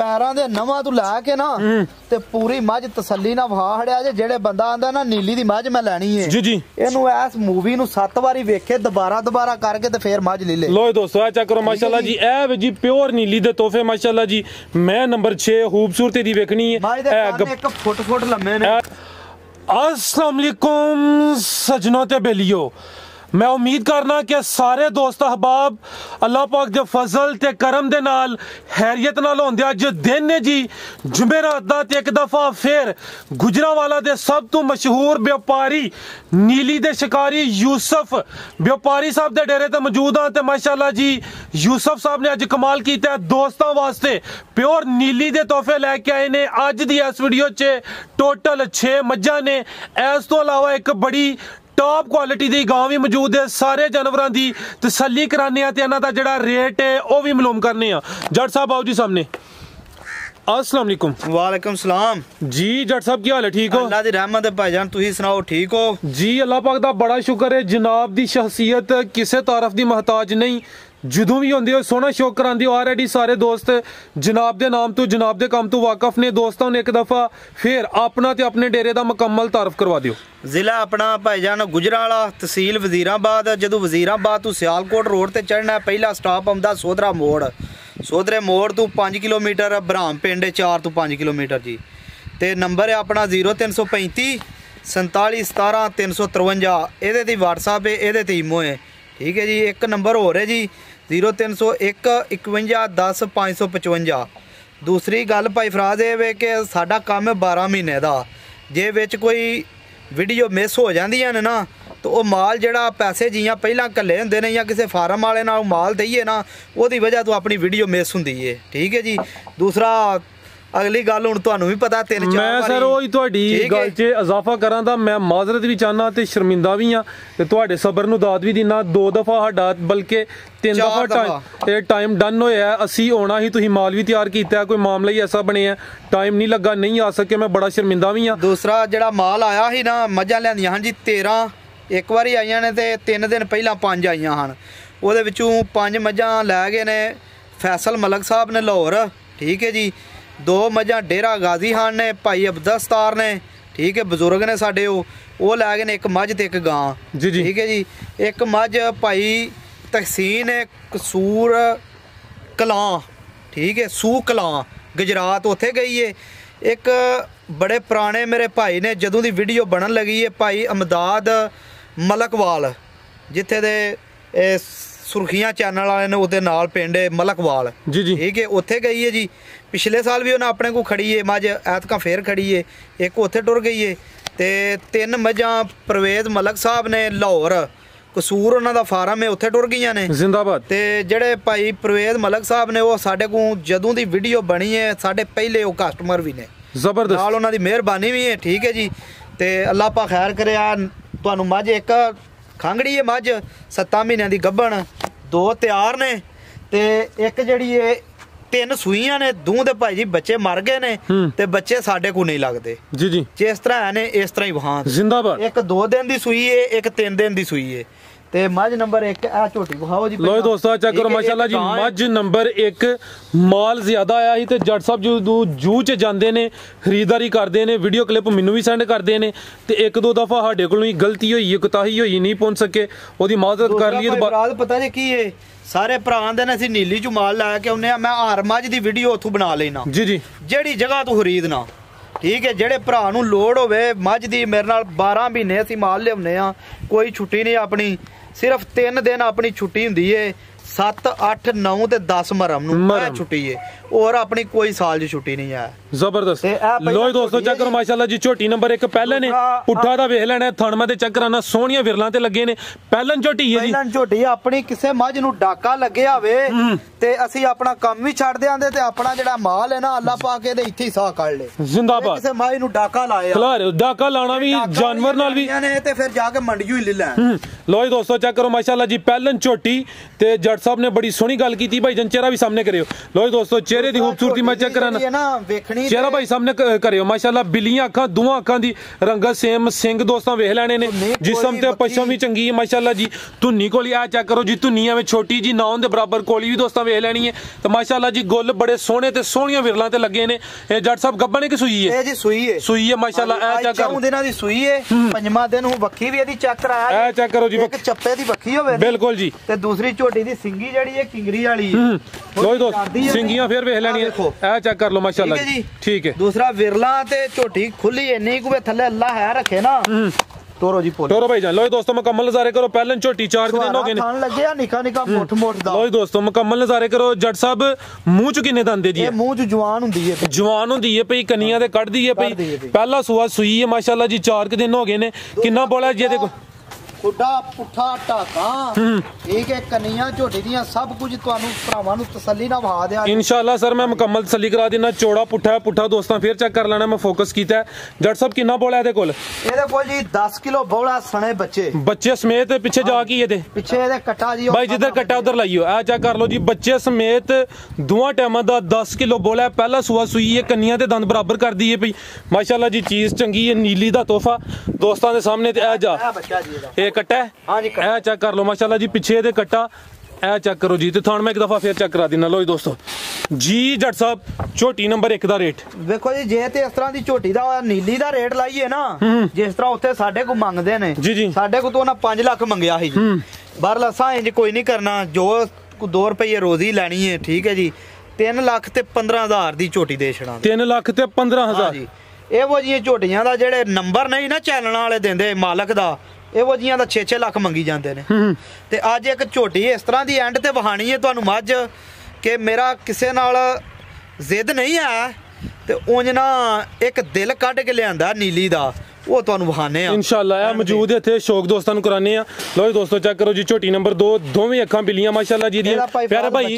ਪੈਰਾਂ ਦੇ ਨਵਾਂ ਤੂੰ ਲੈ ਕੇ ਨਾ ਤੇ ਪੂਰੀ ਮੱਝ ਤਸੱਲੀ ਨਾਲ ਵਹਾ ਹੜਿਆ ਜੇ ਜਿਹੜੇ ਬੰਦਾ ਆਂਦਾ ਨਾ ਨੀਲੀ ਦੀ ਮੱਝ ਮੈਂ ਲੈਣੀ ਹੈ ਜੀ ਜੀ ਇਹਨੂੰ ਇਸ ਮੂਵੀ ਨੂੰ 7 ਵਾਰੀ ਵੇਖੇ ਦੁਬਾਰਾ ਕਰਕੇ ਤੇ ਫੇਰ ਮੱਝ ਲੈ ਲੇ। ਲੋ ਦੋਸਤੋ ਆ ਚੈੱਕ ਕਰੋ ਮਾਸ਼ਾਅੱਲਾ ਜੀ ਇਹ ਜੀ ਪਿਓਰ ਨੀਲੀ ਦੇ ਤੋਹਫੇ ਮਾਸ਼ਾਅੱਲਾ ਜੀ। ਮੈਂ ਨੰਬਰ 6 ਖੂਬਸੂਰਤੀ ਦੀ ਵੇਖਣੀ ਹੈ ਇੱਕ ਫੁੱਟ लम्बे ने। अस्सलाम वालेकुम सजनों ते बेलियो मैं उम्मीद करना कि सारे दोस्त अहबाब अल्लाह पाक दे फजल ते करम दे नाल हैरियत नाल होंदे अज दिन ने जी जुमेरात दा ते एक दफा फिर गुजरांवाला दे सब तो मशहूर व्यापारी नीली दे शिकारी यूसुफ व्यापारी साहब दे डेरे ते मौजूद हां ते माशाअल्लाह जी यूसुफ साहब ने अज कमाल कीता दोस्तां वास्ते प्योर नीली दे तोहफे लेके आए ने। अज दी इस वीडियो च टोटल 6 मज्जां ने इस तो अलावा एक बड़ी टॉप क्वालिटी दी गां भी मौजूद है। सारे जानवरां दी तसल्ली कराने ते इन्हां दा जेहड़ा रेट है वह भी मालूम करने जट साहब आओ जी सामने। अस्सलाम वालेकुम। वालेकुम सलाम जी जट साहब की हाल है? ठीक हो? अल्लाह दी रहमत है भाईजान, तुसी सुनाओ ठीक हो? जी अल्लाह पाक दा बड़ा शुक्र है। जनाब दी शख्सियत किसे तारफ दी मोहताज नहीं, ਜਦੋਂ ਵੀ ਹੁੰਦੇ ਹੋ ਸੋਹਣਾ ਸ਼ੌਕ ਕਰਾਉਂਦੇ ਹੋ। ਆਲਰੇਡੀ ਸਾਰੇ ਦੋਸਤ ਜਨਾਬ ਦੇ ਨਾਮ ਤੋਂ ਜਨਾਬ ਦੇ ਕੰਮ ਤੋਂ ਵਾਕਿਫ ਨੇ। ਦੋਸਤਾਂ ਨੂੰ ਇੱਕ ਦਫਾ ਫਿਰ ਆਪਣਾ ਤੇ ਆਪਣੇ ਡੇਰੇ ਦਾ ਮੁਕੰਮਲ ਤਾਰਫ ਕਰਵਾ ਦਿਓ। ਜ਼ਿਲ੍ਹਾ ਆਪਣਾ ਭਾਈਜਾਨ ਗੁਜਰਾਂਵਾਲਾ, ਤਹਿਸੀਲ ਵਜ਼ੀਰਾਬਾਦ। ਜਦੋਂ ਵਜ਼ੀਰਾਬਾਦ ਤੋਂ ਸਿਆਲਕੋਟ ਰੋਡ ਤੇ ਚੜ੍ਹਨਾ ਪਹਿਲਾ ਸਟਾਪ ਆਉਂਦਾ ਸੋਧਰਾ ਮੋੜ। ਸੋਧਰੇ ਮੋੜ ਤੋਂ 5 ਕਿਲੋਮੀਟਰ ਬਰਾਮ ਪਿੰਡ 4 ਤੋਂ 5 ਕਿਲੋਮੀਟਰ ਜੀ। ਤੇ ਨੰਬਰ ਹੈ ਆਪਣਾ 0335 47 17 353। ਇਹਦੇ ਤੇ WhatsApp ਹੈ, ਇਹਦੇ ਤੇ ਈਮੋ ਹੈ। ठीक है जी। एक नंबर हो रहा जी 0301 51 10 555। दूसरी गल भाई फराज ये वे कि साडा काम है 12 महीने का। जे विच कोई वीडियो मिस हो जांदियां ने ना तो वो माल जिहड़ा पैसे जियां पहला घल्ले हुंदे ने या किसी फार्म वाले नाल माल दईए ना उहदी वजह तो अपनी वीडियो मिस हुंदी है। ठीक है जी। दूसरा अगली गल हुण तुहानू भी पता 3-4 मैं सर ओही तुहाडी गल च इजाफा करां तां मैं माजरत भी चाहना ते शर्मिंदा भी हां ते तुहाडे सबर नू दाद भी दिना। 2 दफा साडा बल्कि 3 दफा टाइम डन होया है। असी होना ही तुसीं माल भी तैयार कीता, कोई मामला ही ऐसा बने टाइम नहीं लगा, नहीं आ सके, मैं बड़ा शर्मिंदा भी हां। दूसरा जिहड़ा माल आया ही ना मझां लिआंदियां हन जी 13 एक बारी आईयां ने ते 3 दिन पहला 5 आईयां हन। ਉਹਦੇ ਵਿੱਚੋਂ 5 ਮੱਝਾਂ ਲੈ ਗਏ ਨੇ फैसल मलक साहब ने लाहौर। ठीक है जी। 2 मझां डेरा गाजी खान ने भाई अब्दुलस्तार ने। ठीक है बजुर्ग ने साडे वो लै गए ने एक मझ ते एक गां जी जी। ठीक है जी। एक मझ भाई तहसीन कसूर कलां। ठीक है सू कलां गुजरात उत्थे गई है। एक बड़े पुराने मेरे भाई ने जदों दी वीडियो बनन लगी है भाई अमदाद मलकवाल जिथे दे सुर्खियां चैनल वाले ने उहदे नाल पिंड मलकवाल जी जी। ठीक है उत्थे गई है जी। पिछले साल भी उन्हें अपने को खड़ी है मझ, ऐतका फिर खड़ी है। एक उत्थे टुर गई है ते 3 मझां परवेज मलक साहब ने लाहौर कसूर उन्हां दा फार्म है उत्थे टुर गईयां ने जिंदाबाद। ते जेड़े भाई परवेज मलक साहब ने वो साडे को जदों दी वीडियो बनी है साडे पहले वो कस्टमर भी ने जबरदस्त नाल उन्हां दी मेहरबानी भी है। ठीक है जी। ते अल्लाह पा खैर करे तुहानू मझ एक खंगड़ी है मझ 7 महीनों की गब्बन 2 तैयार ने ते एक जिहड़ी है 3 सूईयां ने। दूं दे भाई जी बच्चे मर गए ने ते बच्चे साडे को नहीं लगते जी जी। जिस तरह है ने इस तरह ही वहां जिंदाबाद। एक 2 दिन की सूई है एक 3 दिन की सूई है ते मझ नंबर 1 आ झोटी विखाओ जी। लो दोस्तों चेक करो माशाल्लाह जी मझ नंबर 1 माल ज्यादा आया ही ते जट साहब जो जू च जांदे ने खरीदारी करते हैं वीडियो क्लिप मैनू भी सेंड करते हैं ते 1-2 दफा साडे कोलों ही गलती होई कोताही होई नहीं पहुंच सके ओदी माजरत कर लिए। बात पता जी की है सारे भरा आंदे ने असीं नीली चों माल लै के आउने मैं हर मझ दी वीडियो उत्थों बना लेना जी जी जेहड़ी जगह तू खरीदना। ठीक है जेहड़े भरा नूं लोड़ होवे मझ दी मेरे नाल 12 महीने असीं माल लिआउने आ कोई छुट्टी नहीं अपनी सिर्फ 3 दिन अपनी छुट्टी हुंदी है 7 8 9 ते 10 मरम नूं छुट्टी है और अपनी कोई साल दी छुट्टी नहीं है। जबरदस्त। लो दोस्तों चेक करो माशाल्लाह जी झोटी नंबर 1 पहले ने पुट्ठा दा वेख लेना थणमा ते चेक कराना सोहणियां विरलां ते लगे ने पहलन झोटी है जी। पहलन झोटी अपनी किसे मझ नूं डाका लग्या होवे ते असीं अपना काम भी छड्ड देंदे ते अपना जेड़ा माल है ना अल्लाह पाक दे इत्थे ही साह कढ ले जिंदाबाद। किसे मझ नूं डाका लाया खला डाका लाना भी जानवर नाल भी ने ते फिर जाके मंडियों ही ले लैण। लो दोस्तों चेक करो माशाल्लाह जी पहलन झोटी ते जट साहब ने बड़ी सोहनी गल कीती भाईजान चेहरा भी सामने करियो। लो दोस्तों ਚਿਹਰੇ ਦੀ ਖੂਬਸੂਰਤੀ ਮੈਂ ਚੈੱਕ ਕਰਾਂ ਨਾ ਵੇਖਣੀ ਚਿਹਰਾ ਭਾਈ ਸਾਹਮਣੇ ਕਰਿਓ ਮਾਸ਼ਾਅੱਲਾ ਬਿੱਲੀਆਂ ਅੱਖਾਂ ਦੋਵਾਂ ਅੱਖਾਂ ਦੀ ਰੰਗਤ ਸੇਮ ਸਿੰਘ ਦੋਸਤਾਂ ਵੇਖ ਲੈਣੇ ਨੇ ਜਿਸਮ ਤੇ ਪਛਮ ਵੀ ਚੰਗੀ ਹੈ ਮਾਸ਼ਾਅੱਲਾ ਜੀ ਧੁੰਨੀ ਕੋਲੀ ਆ ਚੈੱਕ ਕਰੋ ਜੀ ਧੁੰਨੀ ਐਵੇਂ ਛੋਟੀ ਜੀ ਨਾ ਉਹਦੇ ਬਰਾਬਰ ਕੋਲੀ ਵੀ ਦੋਸਤਾਂ ਵੇਖ ਲੈਣੀ ਹੈ ਤੇ ਮਾਸ਼ਾਅੱਲਾ ਜੀ ਗੁੱਲ ਬੜੇ ਸੋਹਣੇ ਤੇ ਸੋਹਣੀਆਂ ਵਿਰਲਾਂ ਤੇ ਲੱਗੇ ਨੇ ਇਹ ਜੱਟ ਸਾਹਿਬ ਗੱਬਾ ਨੇ ਕਿ ਸੂਈ ਹੈ ਇਹ ਜੀ ਸੂਈ ਹੈ ਮਾਸ਼ਾਅੱਲਾ ਇਹ ਚੈੱਕ ਕਰੋ 4 ਦਿਨਾਂ ਦੀ ਸੂਈ ਹੈ ਪੰਜਵਾਂ ਦਿਨ ਹੁਣ ਵੱਖੀ ਵੀ ਇਹਦੀ ਚੈੱਕ ਕਰਾਇਆ ਇਹ ਚੈੱਕ ਕਰੋ ਜੀ ਇੱਕ ਚੱਪੇ ਦੀ ਵੱਖੀ ਹੋਵੇ ਬਿਲਕੁਲ ਜੀ ਤੇ ਦੂਸਰੀ ਝੋਟੀ ਦੀ ਸਿੰਗੀ ਜਿਹੜੀ ਹੈ ਕਿੰਗਰੀ ਵਾਲੀ ਲੋ ਦੋਸਤ ਸਿੰਗੀਆਂ ਫੇਰ ਵੇਖ ਲੈਣੀਆਂ ਇਹ ਚੈੱਕ ਕਰ ਲਓ ਮਾਸ਼ਾਅੱਲਾ ਜੀ ਠੀਕ ਹੈ ਦੂਸਰਾ ਵਿਰਲਾ ਤੇ ਝੋਟੀ ਖੁੱਲੀ ਇੰਨੀ ਕੁ ਥੱਲੇ ਅੱਲਾ ਹੈ ਰੱਖੇ ਨਾ ਤੋਰੋ ਜੀ ਤੋਰੋ ਭਾਈ ਜਾਨ ਲੋ ਦੋਸਤੋ ਮੁਕੰਮਲ ਨਜ਼ਾਰੇ ਕਰੋ ਪਹਿਲਾਂ ਝੋਟੀ 4 ਦਿਨ ਹੋ ਗਏ ਨੇ ਖਾਣ ਲੱਗਿਆ ਨਿੱਕਾ ਮੋਟ ਦਾ ਲੋ ਦੋਸਤੋ ਮੁਕੰਮਲ ਨਜ਼ਾਰੇ ਕਰੋ ਜੱਟ ਸਾਹਿਬ ਮੂੰਹ ਚ ਕਿੰਨੇ ਦੰਦੇ ਜੀ ਇਹ ਮੂੰਹ ਚ ਜਵਾਨ ਹੁੰਦੀ ਹੈ ਜਵਾਨ ਹੁੰਦੀ ਹੈ ਭਈ ਕੰਨੀਆਂ ਤੇ ਕੱਢਦੀ ਹੈ ਭਈ ਪਹਿਲਾ ਸੂਆ ਸੂਈ ਹੈ ਮਾਸ਼ਾਅੱਲਾ ਜੀ 4 ਦਿਨ ਹੋ ਗਏ ਨੇ ਕਿੰਨਾ ਬੋਲਾ ਜੀ ਇਹਦੇ ਕੋਲ ਖੁੱਡਾ ਪੁੱਠਾ ਢਾਕਾਂ ਠੀਕ ਹੈ ਕੰਨੀਆਂ ਝੋਟੀ ਦੀਆਂ ਸਭ ਕੁਝ ਤੁਹਾਨੂੰ ਭਰਾਵਾਂ ਨੂੰ ਤਸੱਲੀ ਨਾਲ ਵਹਾ ਦਿਆ ਇਨਸ਼ਾਅੱਲਾ ਸਰ ਮੈਂ ਮੁਕੰਮਲ ਤਸੱਲੀ ਕਰਾ ਦੇਣਾ ਚੌੜਾ ਪੁੱਠਾ ਦੋਸਤਾਂ ਫੇਰ ਚੈੱਕ ਕਰ ਲੈਣਾ ਮੈਂ ਫੋਕਸ ਕੀਤਾ ਜੱਟ ਸਾਹਿਬ ਕਿੰਨਾ ਬੋਲਾ ਇਹਦੇ ਕੋਲ ਜੀ 10 ਕਿਲੋ ਬੋਲਾ ਸਣੇ ਬੱਚੇ ਸਮੇਤ ਪਿੱਛੇ ਜਾ ਕੀ ਇਹਦੇ ਪਿੱਛੇ ਇਹਦੇ ਕੱਟਾ ਜੀ ਭਾਈ ਜਿੱਧਰ ਕੱਟਾ ਉਧਰ ਲਾਈਓ ਆ ਚੈੱਕ ਕਰ ਲਓ ਜੀ ਬੱਚੇ ਸਮੇਤ ਦੋਵਾਂ ਟਾਈਮਾਂ ਦਾ 10 ਕਿਲੋ ਬੋਲਾ ਪਹਿਲਾ ਸੂਆ ਸੂਈ ਹੈ ਕੰਨੀਆਂ ਤੇ ਦੰਦ ਬਰਾਬਰ ਕਰਦੀ ਹੈ ਭਈ ਮਾਸ਼ਾਅੱਲਾ ਜੀ ਚੀਜ਼ ਚੰਗੀ ਹੈ ਨੀਲੀ ਦਾ ਤੋਹਫਾ ਦੋਸਤਾਂ ਦੇ ਸਾਹਮਣੇ ਤੇ ਆ ਜਾ ਬੱਚਾ ਜੀ ਇਹਦਾ ਕੱਟਾ ਹਾਂਜੀ ਇਹ ਚੈੱਕ ਕਰ ਲਓ ਮਾਸ਼ਾਅੱਲਾ ਜੀ ਪਿੱਛੇ ਇਹਦੇ ਕੱਟਾ ਇਹ ਚੈੱਕ ਕਰੋ ਜੀ ਤੇ ਤੁਹਾਨੂੰ ਮੈਂ ਇੱਕ ਦਫਾ ਫੇਰ ਚੈੱਕ ਕਰਾ ਦਿੰਦਾ ਲੋ ਜੀ ਦੋਸਤੋ ਜੀ ਜੱਟ ਸਾਹਿਬ ਝੋਟੀ ਨੰਬਰ 1 ਦਾ ਰੇਟ ਵੇਖੋ ਜੀ ਜੇ ਤੇ ਇਸ ਤਰ੍ਹਾਂ ਦੀ ਝੋਟੀ ਦਾ ਨੀਲੀ ਦਾ ਰੇਟ ਲਾਈਏ ਨਾ ਜਿਸ ਤਰ੍ਹਾਂ ਉੱਥੇ ਸਾਡੇ ਕੋ ਮੰਗਦੇ ਨੇ ਸਾਡੇ ਕੋ ਤੋਂ ਉਹਨਾਂ 5 ਲੱਖ ਮੰਗਿਆ ਸੀ ਜੀ ਬਾਹਰ ਲਸਾਂ ਇੰਜ ਕੋਈ ਨਹੀਂ ਕਰਨਾ ਜੋ 2 ਰੁਪਏ ਰੋਜ਼ੀ ਲੈਣੀ ਹੈ ਠੀਕ ਹੈ ਜੀ 3 ਲੱਖ ਤੇ 15,000 ਦੀ ਝੋਟੀ ਦੇ ਛੜਾਂ 3 ਲੱਖ ਤੇ 15,000 ਜੀ ਇਹੋ ਜਿਹੀਆਂ ਝੋਟੀਆਂ ਦਾ ਜਿਹੜੇ ਨੰਬਰ ਨਹੀਂ ਨਾ ਚੈਨਲ ਵਾਲੇ ਦਿੰਦੇ ਮਾਲਕ ਦਾ ਇਹੋ ਜੀਆਂ ਦਾ 6-6 ਲੱਖ ਮੰਗੀ ਜਾਂਦੇ ਨੇ ਤੇ ਅੱਜ ਇੱਕ ਝੋਟੀ ਇਸ ਤਰ੍ਹਾਂ ਦੀ ਐਂਡ ਤੇ ਵਹਾਣੀ ਹੈ ਤੁਹਾਨੂੰ ਮੱਝ ਕਿ ਮੇਰਾ ਕਿਸੇ ਨਾਲ ਜ਼ਿੱਦ ਨਹੀਂ ਹੈ ਤੇ ਉਂਝ ਨਾ ਇੱਕ ਦਿਲ ਕੱਢ ਕੇ ਲਿਆਂਦਾ ਨੀਲੀ ਦਾ ਉਹ ਤੁਹਾਨੂੰ ਵਹਾਨੇ ਆ ਇਨਸ਼ਾਅੱਲਾ ਆ ਮੌਜੂਦ ਇੱਥੇ ਸ਼ੌਕ ਦੋਸਤਾਂ ਨੂੰ ਕਰਾਣੇ ਆ ਲੋ ਜੀ ਦੋਸਤੋ ਚੈੱਕ ਕਰੋ ਜੀ ਝੋਟੀ ਨੰਬਰ 2 ਦੋਵੇਂ ਅੱਖਾਂ ਬਿੱਲੀਆਂ ਮਾਸ਼ਾਅੱਲਾ ਜੀ ਦੀਆਂ ਪਿਆਰਾ ਭਾਈ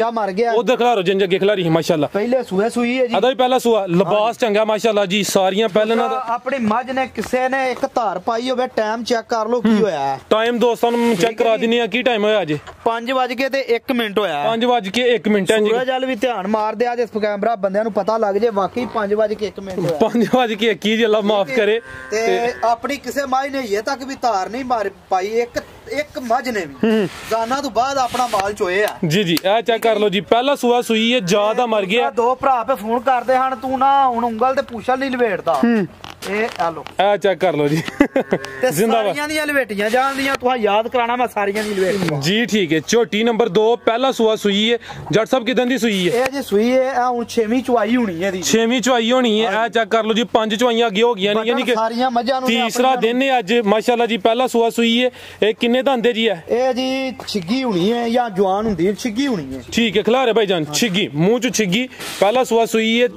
ਉਧਰ ਖਿਲਾਰੋ ਜਿੰਜ ਅੱਗੇ ਖਿਲਾਰੀ ਮਾਸ਼ਾਅੱਲਾ ਪਹਿਲੇ ਸੂਈ ਹੈ ਜੀ ਅਦਾ ਵੀ ਪਹਿਲਾ ਸੂਆ ਲਿਬਾਸ ਚੰਗਾ ਮਾਸ਼ਾਅੱਲਾ ਜੀ ਸਾਰੀਆਂ ਪਹਿਲਾਂ ਦਾ ਆਪਣੀ ਮੱਝ ਨੇ ਕਿਸੇ ਨੇ ਇੱਕ ਧਾਰ ਪਾਈ ਹੋਵੇ ਟਾਈਮ ਚੈੱਕ ਕਰ ਲਓ ਕੀ ਹੋਇਆ ਟਾਈਮ ਦੋਸਤਾਂ ਨੂੰ ਚੈੱਕ ਕਰਾ ਦਿੰਨੇ ਆ ਕੀ ਟਾਈਮ ਹੋਇਆ ਅੱਜ 5:01 ਹੋਇਆ 5:01 ਜੀ ਸੂਰਜ ਵਾਲ ਵੀ ਧਿਆਨ ਮਾਰਦੇ ਆ ਜੇ ਕੈਮਰਾ ਬੰਦਿਆਂ ਨੂੰ ਪਤਾ ਲੱਗ ਜੇ ਵਾਕਈ 5:01 ਹੋਇਆ 5:21 ਜੀ ਅੱਲਾ ਮਾਫ ਕਰੇ ਤੇ ਆਪਣੀ ਕਿਸੇ ਮਾਈ ਨੇ ਇਹ ਤੱਕ ਵੀ ਧਾਰ ਨਹੀਂ ਮਾਰ ਪਾਈ ਇੱਕ ਮੱਝ ਨੇ ਵੀ ਜ਼ਾਨਾ ਤੋਂ ਬਾਅਦ ਆਪਣਾ ਮਾਲ ਚੋਏ ਆ ਜੀ ਇਹ ਚੈੱਕ ਕਰ ਲਓ ਜੀ ਪਹਿਲਾ ਸੂਆ ਸੂਈ ਹੈ ਜ਼ਿਆਦਾ ਮਰ ਗਿਆ 2 ਭਰਾ ਪੇ ਫੋਨ ਕਰਦੇ ਹਨ ਤੂੰ ਨਾ ਹੁਣ ਉਂਗਲ ਤੇ ਪੁੱਛਲ ਨਹੀਂ ਲਵੇੜਦਾ ਇਹ ਆ ਲੋ ਇਹ ਚੈੱਕ ਕਰ ਲਓ ਜੀ ਤੇ ਸਾਰੀਆਂ ਦੀਆਂ ਲਵੇਟੀਆਂ ਜਾਂਦੀਆਂ ਤੂੰ ਯਾਦ ਕਰਾਣਾ ਮੈਂ ਸਾਰੀਆਂ ਦੀ ਲਵੇਟ ਜੀ ਠੀਕ ਹੈ ਝੋਟੀ ਨੰਬਰ 2 ਪਹਿਲਾ ਸੂਆ ਸੂਈ ਹੈ ਜੱਟ ਸਾਹਿਬ ਕਿਦਾਂ ਦੀ ਸੂਈ ਹੈ ਇਹ ਜੀ ਸੂਈ ਹੈ ਆ ਹੁਣ 6ਵੀਂ ਚੁਆਈ ਹੋਣੀ ਹੈ ਇਹਦੀ 6ਵੀਂ ਚੁਆਈ ਹੋਣੀ ਹੈ ਇਹ ਚੈੱਕ ਕਰ ਲਓ ਜੀ 5 ਚੁਆਈਆਂ ਅੱਗੇ ਹੋ ਗਈਆਂ ਨੇ ਯਾਨੀ ਕਿ ਸਾਰੀਆਂ ਮੱਝਾਂ ਨੂੰ ਤੀਸਰਾ ਦਿਨ ਹੈ ਅੱਜ ਮਾਸ਼ਾਅੱਲਾ ਜੀ ਪਹਿਲਾ ਸੂਆ ਸੂਈ ਹੈ ਇਹ ਕਿੰਨੇ ਦੰਦੇ ਜੀ ਹੈ ਇਹ ਜੀ ਛਿੱਗੀ ਹੋਣੀ ਹੈ ਜਾਂ ਜਵਾਨ ਹੁੰਦੀ ਹੈ ਛਿੱਗੀ ਹੋਣੀ ਹੈ ਠੀਕ ਹੈ ਖਿਲਾਰੇ ਭਾਈ ਜਾਨ ਛਿੱਗੀ ਮੂੰਹ ਚ ਛਿੱਗੀ ਪਹਿਲਾ ਸੂਆ ਸੂਈ ਹੈ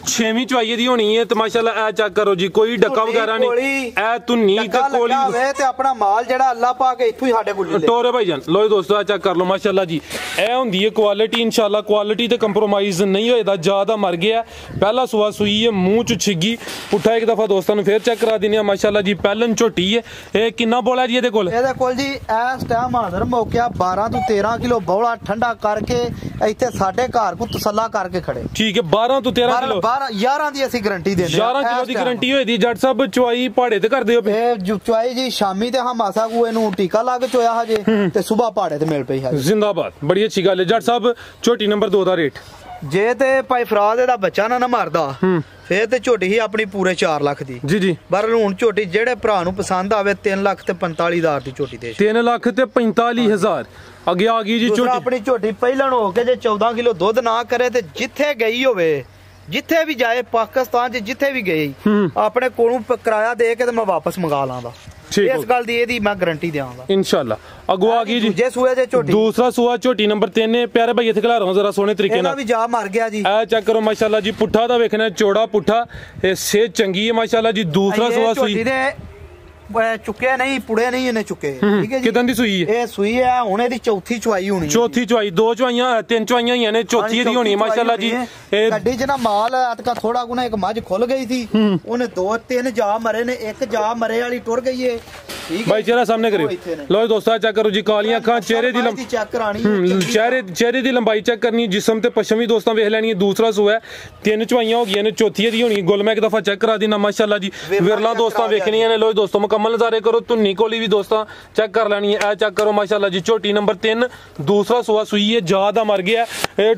6ਵੀਂ ਚੁਆਈ ਦੀ ਹੋਣੀ ਹੈ ਤੇ ਮਾਸ਼ਾਅੱਲਾ ਇਹ ਚੈੱਕ ਕਰੋ ਜੀ ਕੋਈ ਡੱਕਾ ਵਗੈਰਾ ਇਹ ਧੁੰਨੀ ਤੇ ਕੋਲੀ ਤੇ ਆਪਣਾ ਮਾਲ ਜਿਹੜਾ ਅੱਲਾ ਪਾ ਕੇ ਇੱਥੋਂ ਹੀ ਸਾਡੇ ਕੋਲ ਲੈ ਟੋਰੇ ਭਾਈ ਜਾਨ ਲੋ ਦੋਸਤੋ ਆ ਚੈੱਕ ਕਰ ਲਓ ਮਾਸ਼ਾਅੱਲਾ ਜੀ ਇਹ ਹੁੰਦੀ ਹੈ ਕੁਆਲਿਟੀ ਇਨਸ਼ਾਅੱਲਾ ਕੁਆਲਿਟੀ ਤੇ ਕੰਪਰੋਮਾਈਜ਼ ਨਹੀਂ ਹੋਏਦਾ ਜ਼ਿਆਦਾ ਮਰ ਗਿਆ ਪਹਿਲਾ ਸੂਆ ਸੂਈ ਹੈ ਮੂੰਹ ਚ ਛਿੱਗੀ ਪੁੱਠਾ ਇੱਕ ਦਫਾ ਦੋਸਤਾਂ ਨੂੰ ਫੇਰ ਚੈੱਕ ਕਰਾ ਦਿੰਦੇ ਆ ਮਾਸ਼ਾਅੱਲਾ ਜੀ ਪਹਿਲਨ ਝੋਟੀ ਹੈ ਇਹ ਕਿੰਨਾ ਬੋਲਾ ਜੀ ਇਹਦੇ ਕੋਲ ਜੀ ਇਸ ਟਾਈਮ ਹਾਜ਼ਰ ਮੌਕਿਆ 12 ਤੋਂ 13 ਕਿਲੋ ਬੋਲਾ ਠੰਡਾ ਕਰਕੇ ਇੱਥੇ ਸਾਡੇ ਘਰ ਕੋ ਤਸੱਲਾ ਕਰਕੇ ਖੜੇ ਠੀਕ ਹੈ 12 ਤੋਂ 13 ਕਿਲੋ 11 ਦੀ ਅਸੀਂ ਗਾਰੰਟੀ ਦਿੰਦੇ 11 ਕਿਲੋ ਦੀ ਗਾਰੰਟੀ ਹੋਈ ਦੀ ਜੱਟ ਸਾਹਿਬ ਚੁਆਈ ਪਹਾੜੇ ਤੇ ਕਰਦੇ ਹੋ ਇਹ ਚੁਆਈ ਜੀ ਸ਼ਾਮੀ ਤੇ ਹਮਾਸਾ ਕੋ ਇਹਨੂੰ ਟੀਕਾ ਲਾ ਕੇ ਚੋਇਆ ਹਜੇ ਤੇ ਸਵੇਰ ਪਹਾੜੇ ਤੇ ਮਿਲ ਪਈ ਹੈ ਜ਼ਿੰਦਾਬਾਦ ਬੜੀ ਅੱਛੀ ਗੱਲ ਹੈ ਜੱਟ ਸਾਹਿਬ ਝੋਟੀ ਨੰਬਰ 2 ਦਾ ਰੇਟ ਜੇ ਤੇ ਭਾਈ ਫਰਾਦ ਇਹਦਾ ਬੱਚਾ ਨਾ ਮਾਰਦਾ ਫੇਰ ਤੇ ਝੋਟੀ ਹੀ ਆਪਣੀ ਪੂਰੇ 4 ਲੱਖ ਦੀ ਜੀ ਪਰ ਹੁਣ ਝੋਟੀ ਜਿਹੜੇ ਭਰਾ ਨੂੰ ਪਸੰਦ ਆਵੇ 3 ਲੱਖ ਤੇ 45,000 ਦੀ ਝੋਟੀ ਦੇ 3 ਲੱਖ ਤੇ 45,000 ਅੱਗੇ ਆ ਗਈ ਜੀ ਝੋਟੀ ਆਪਣੀ ਝੋਟੀ ਪਹਿਲਣ ਹੋ ਕੇ ਜੇ 14 ਕਿਲੋ ਦੁੱਧ ਨਾ ਕਰੇ ਤੇ ਜਿੱਥੇ ਗਈ ਹੋਵੇ ਜਿੱਥੇ ਵੀ ਜਾਏ ਪਾਕਿਸਤਾਨ 'ਚ ਜਿੱਥੇ ਵੀ ਗਈ ਆਪਣੇ ਕੋਲੋਂ ਕਿਰਾਇਆ ਦੇ ਕੇ ਤੇ ਮੈਂ ਵਾਪਸ ਮੰਗਾ ਲਾਂਗਾ ਇਸ ਗੱਲ ਦੀ ਇਹਦੀ ਮੈਂ ਗਾਰੰਟੀ ਦੇਵਾਂਗਾ ਇਨਸ਼ਾਅੱਲਾ ਅਗੋ ਆ ਗਈ ਜੀ ਜੇ ਸੂਏ ਜੇ ਝੋਟੀ ਦੂਸਰਾ ਸੂਆ ਝੋਟੀ ਨੰਬਰ 3 ਨੇ ਪਿਆਰੇ ਭਾਈ ਇੱਥੇ ਖਿਲਾ ਰਹਾ ਜ਼ਰਾ ਸੋਹਣੇ ਤਰੀਕੇ ਨਾਲ ਵੀ ਜਾ ਮਰ ਗਿਆ ਜੀ ਆ ਚੈੱਕ ਕਰੋ ਮਾਸ਼ਾਅੱਲਾ ਜੀ ਪੁੱਠਾ ਦਾ ਵੇਖਣਾ ਚੌੜਾ ਪੁੱਠਾ ਇਹ ਸੇ ਚੰਗੀ ਹੈ ਮਾਸ਼ਾਅੱਲਾ ਜੀ ਦੂਸਰਾ ਸੂਆ ਸੂਈ ਚੁੱਕੇ ਨਹੀਂ ਪੁੜੇ ਨਹੀਂ ਇਹਨੇ ਚੁੱਕੇ ਠੀਕ ਹੈ ਜੀ ਕਿਦਾਂ ਦੀ ਸੂਈ ਹੈ ਇਹ ਸੂਈ ਹੈ ਹੁਣ ਇਹਦੀ ਚੌਥੀ ਚੁਆਈ ਹੋਣੀ ਚੌਥੀ ਚੁਆਈ ਦੋ ਚੁਆਈਆਂ ਤਿੰਨ ਚੁਆਈਆਂ ਹੋਈਆਂ ਨੇ ਚੌਥੀ ਦੀ ਹੋਣੀ ਮਾਸ਼ਾਅੱਲਾ ਜੀ ਇਹ ਗੱਡੀ 'ਚ ਨਾ ਮਾਲ ਅਤਕਾ ਥੋੜਾ ਗੁਣਾ ਇੱਕ ਮੱਝ ਖੁੱਲ ਗਈ ਸੀ ਉਹਨੇ 2-3 ਜਾ ਮਰੇ ਨੇ ਇੱਕ ਜਾ ਮਰੇ ਵਾਲੀ ਟੁਰ ਗਈ ਏ ਭਾਈ ਚਿਹਰਾ ਸਾਹਮਣੇ ਕਰਿਓ ਲੋ ਦੋਸਤੋ ਚੈੱਕ ਕਰੋ ਜੀ ਕਾਲੀਆਂ ਅੱਖਾਂ ਚਿਹਰੇ ਦੀ ਲੰਬਾਈ ਚੈੱਕ ਕਰਾਣੀ ਚਿਹਰੇ ਦੀ ਲੰਬਾਈ ਚੈੱਕ ਕਰਨੀ ਜਿਸਮ ਤੇ ਪਛਮ ਵੀ ਦੋਸਤਾਂ ਵੇਖ ਲੈਣੀ ਹੈ ਦੂਸਰਾ ਸੂਆ ਹੈ ਤਿੰਨ ਚੁਆਈਆਂ ਹੋ ਗਈਆਂ ਨੇ ਚੌਥੀ ਦੀ ਹੋਣੀ ਗੁੱਲ ਮੈਂ ਇੱਕ ਦਫਾ ਚੈੱਕ ਕਰਾ ਦੇਣਾ ਮਾਸ਼ਾਅੱਲਾ ਜੀ ਵਿਰਲਾ ਦੋਸਤਾਂ ਵੇਖਣੀਆਂ ਨੇ ਲੋ ਦੋਸਤੋ ਮੁਕੰਮਲ ਨਜ਼ਾਰੇ ਕਰੋ ਧੁੰਨੀ ਕੋਲੀ ਵੀ ਦੋਸਤਾਂ ਚੈੱਕ ਕਰ ਲੈਣੀ ਹੈ ਇਹ ਚੈੱਕ ਕਰੋ ਮਾਸ਼ਾਅੱਲਾ ਜੀ ਝੋਟੀ ਨੰਬਰ 3 ਦੂਸਰਾ ਸੂਆ ਸੂਈ ਹੈ ਜਾ ਦਾ ਮਰ ਗਿਆ ਇਹ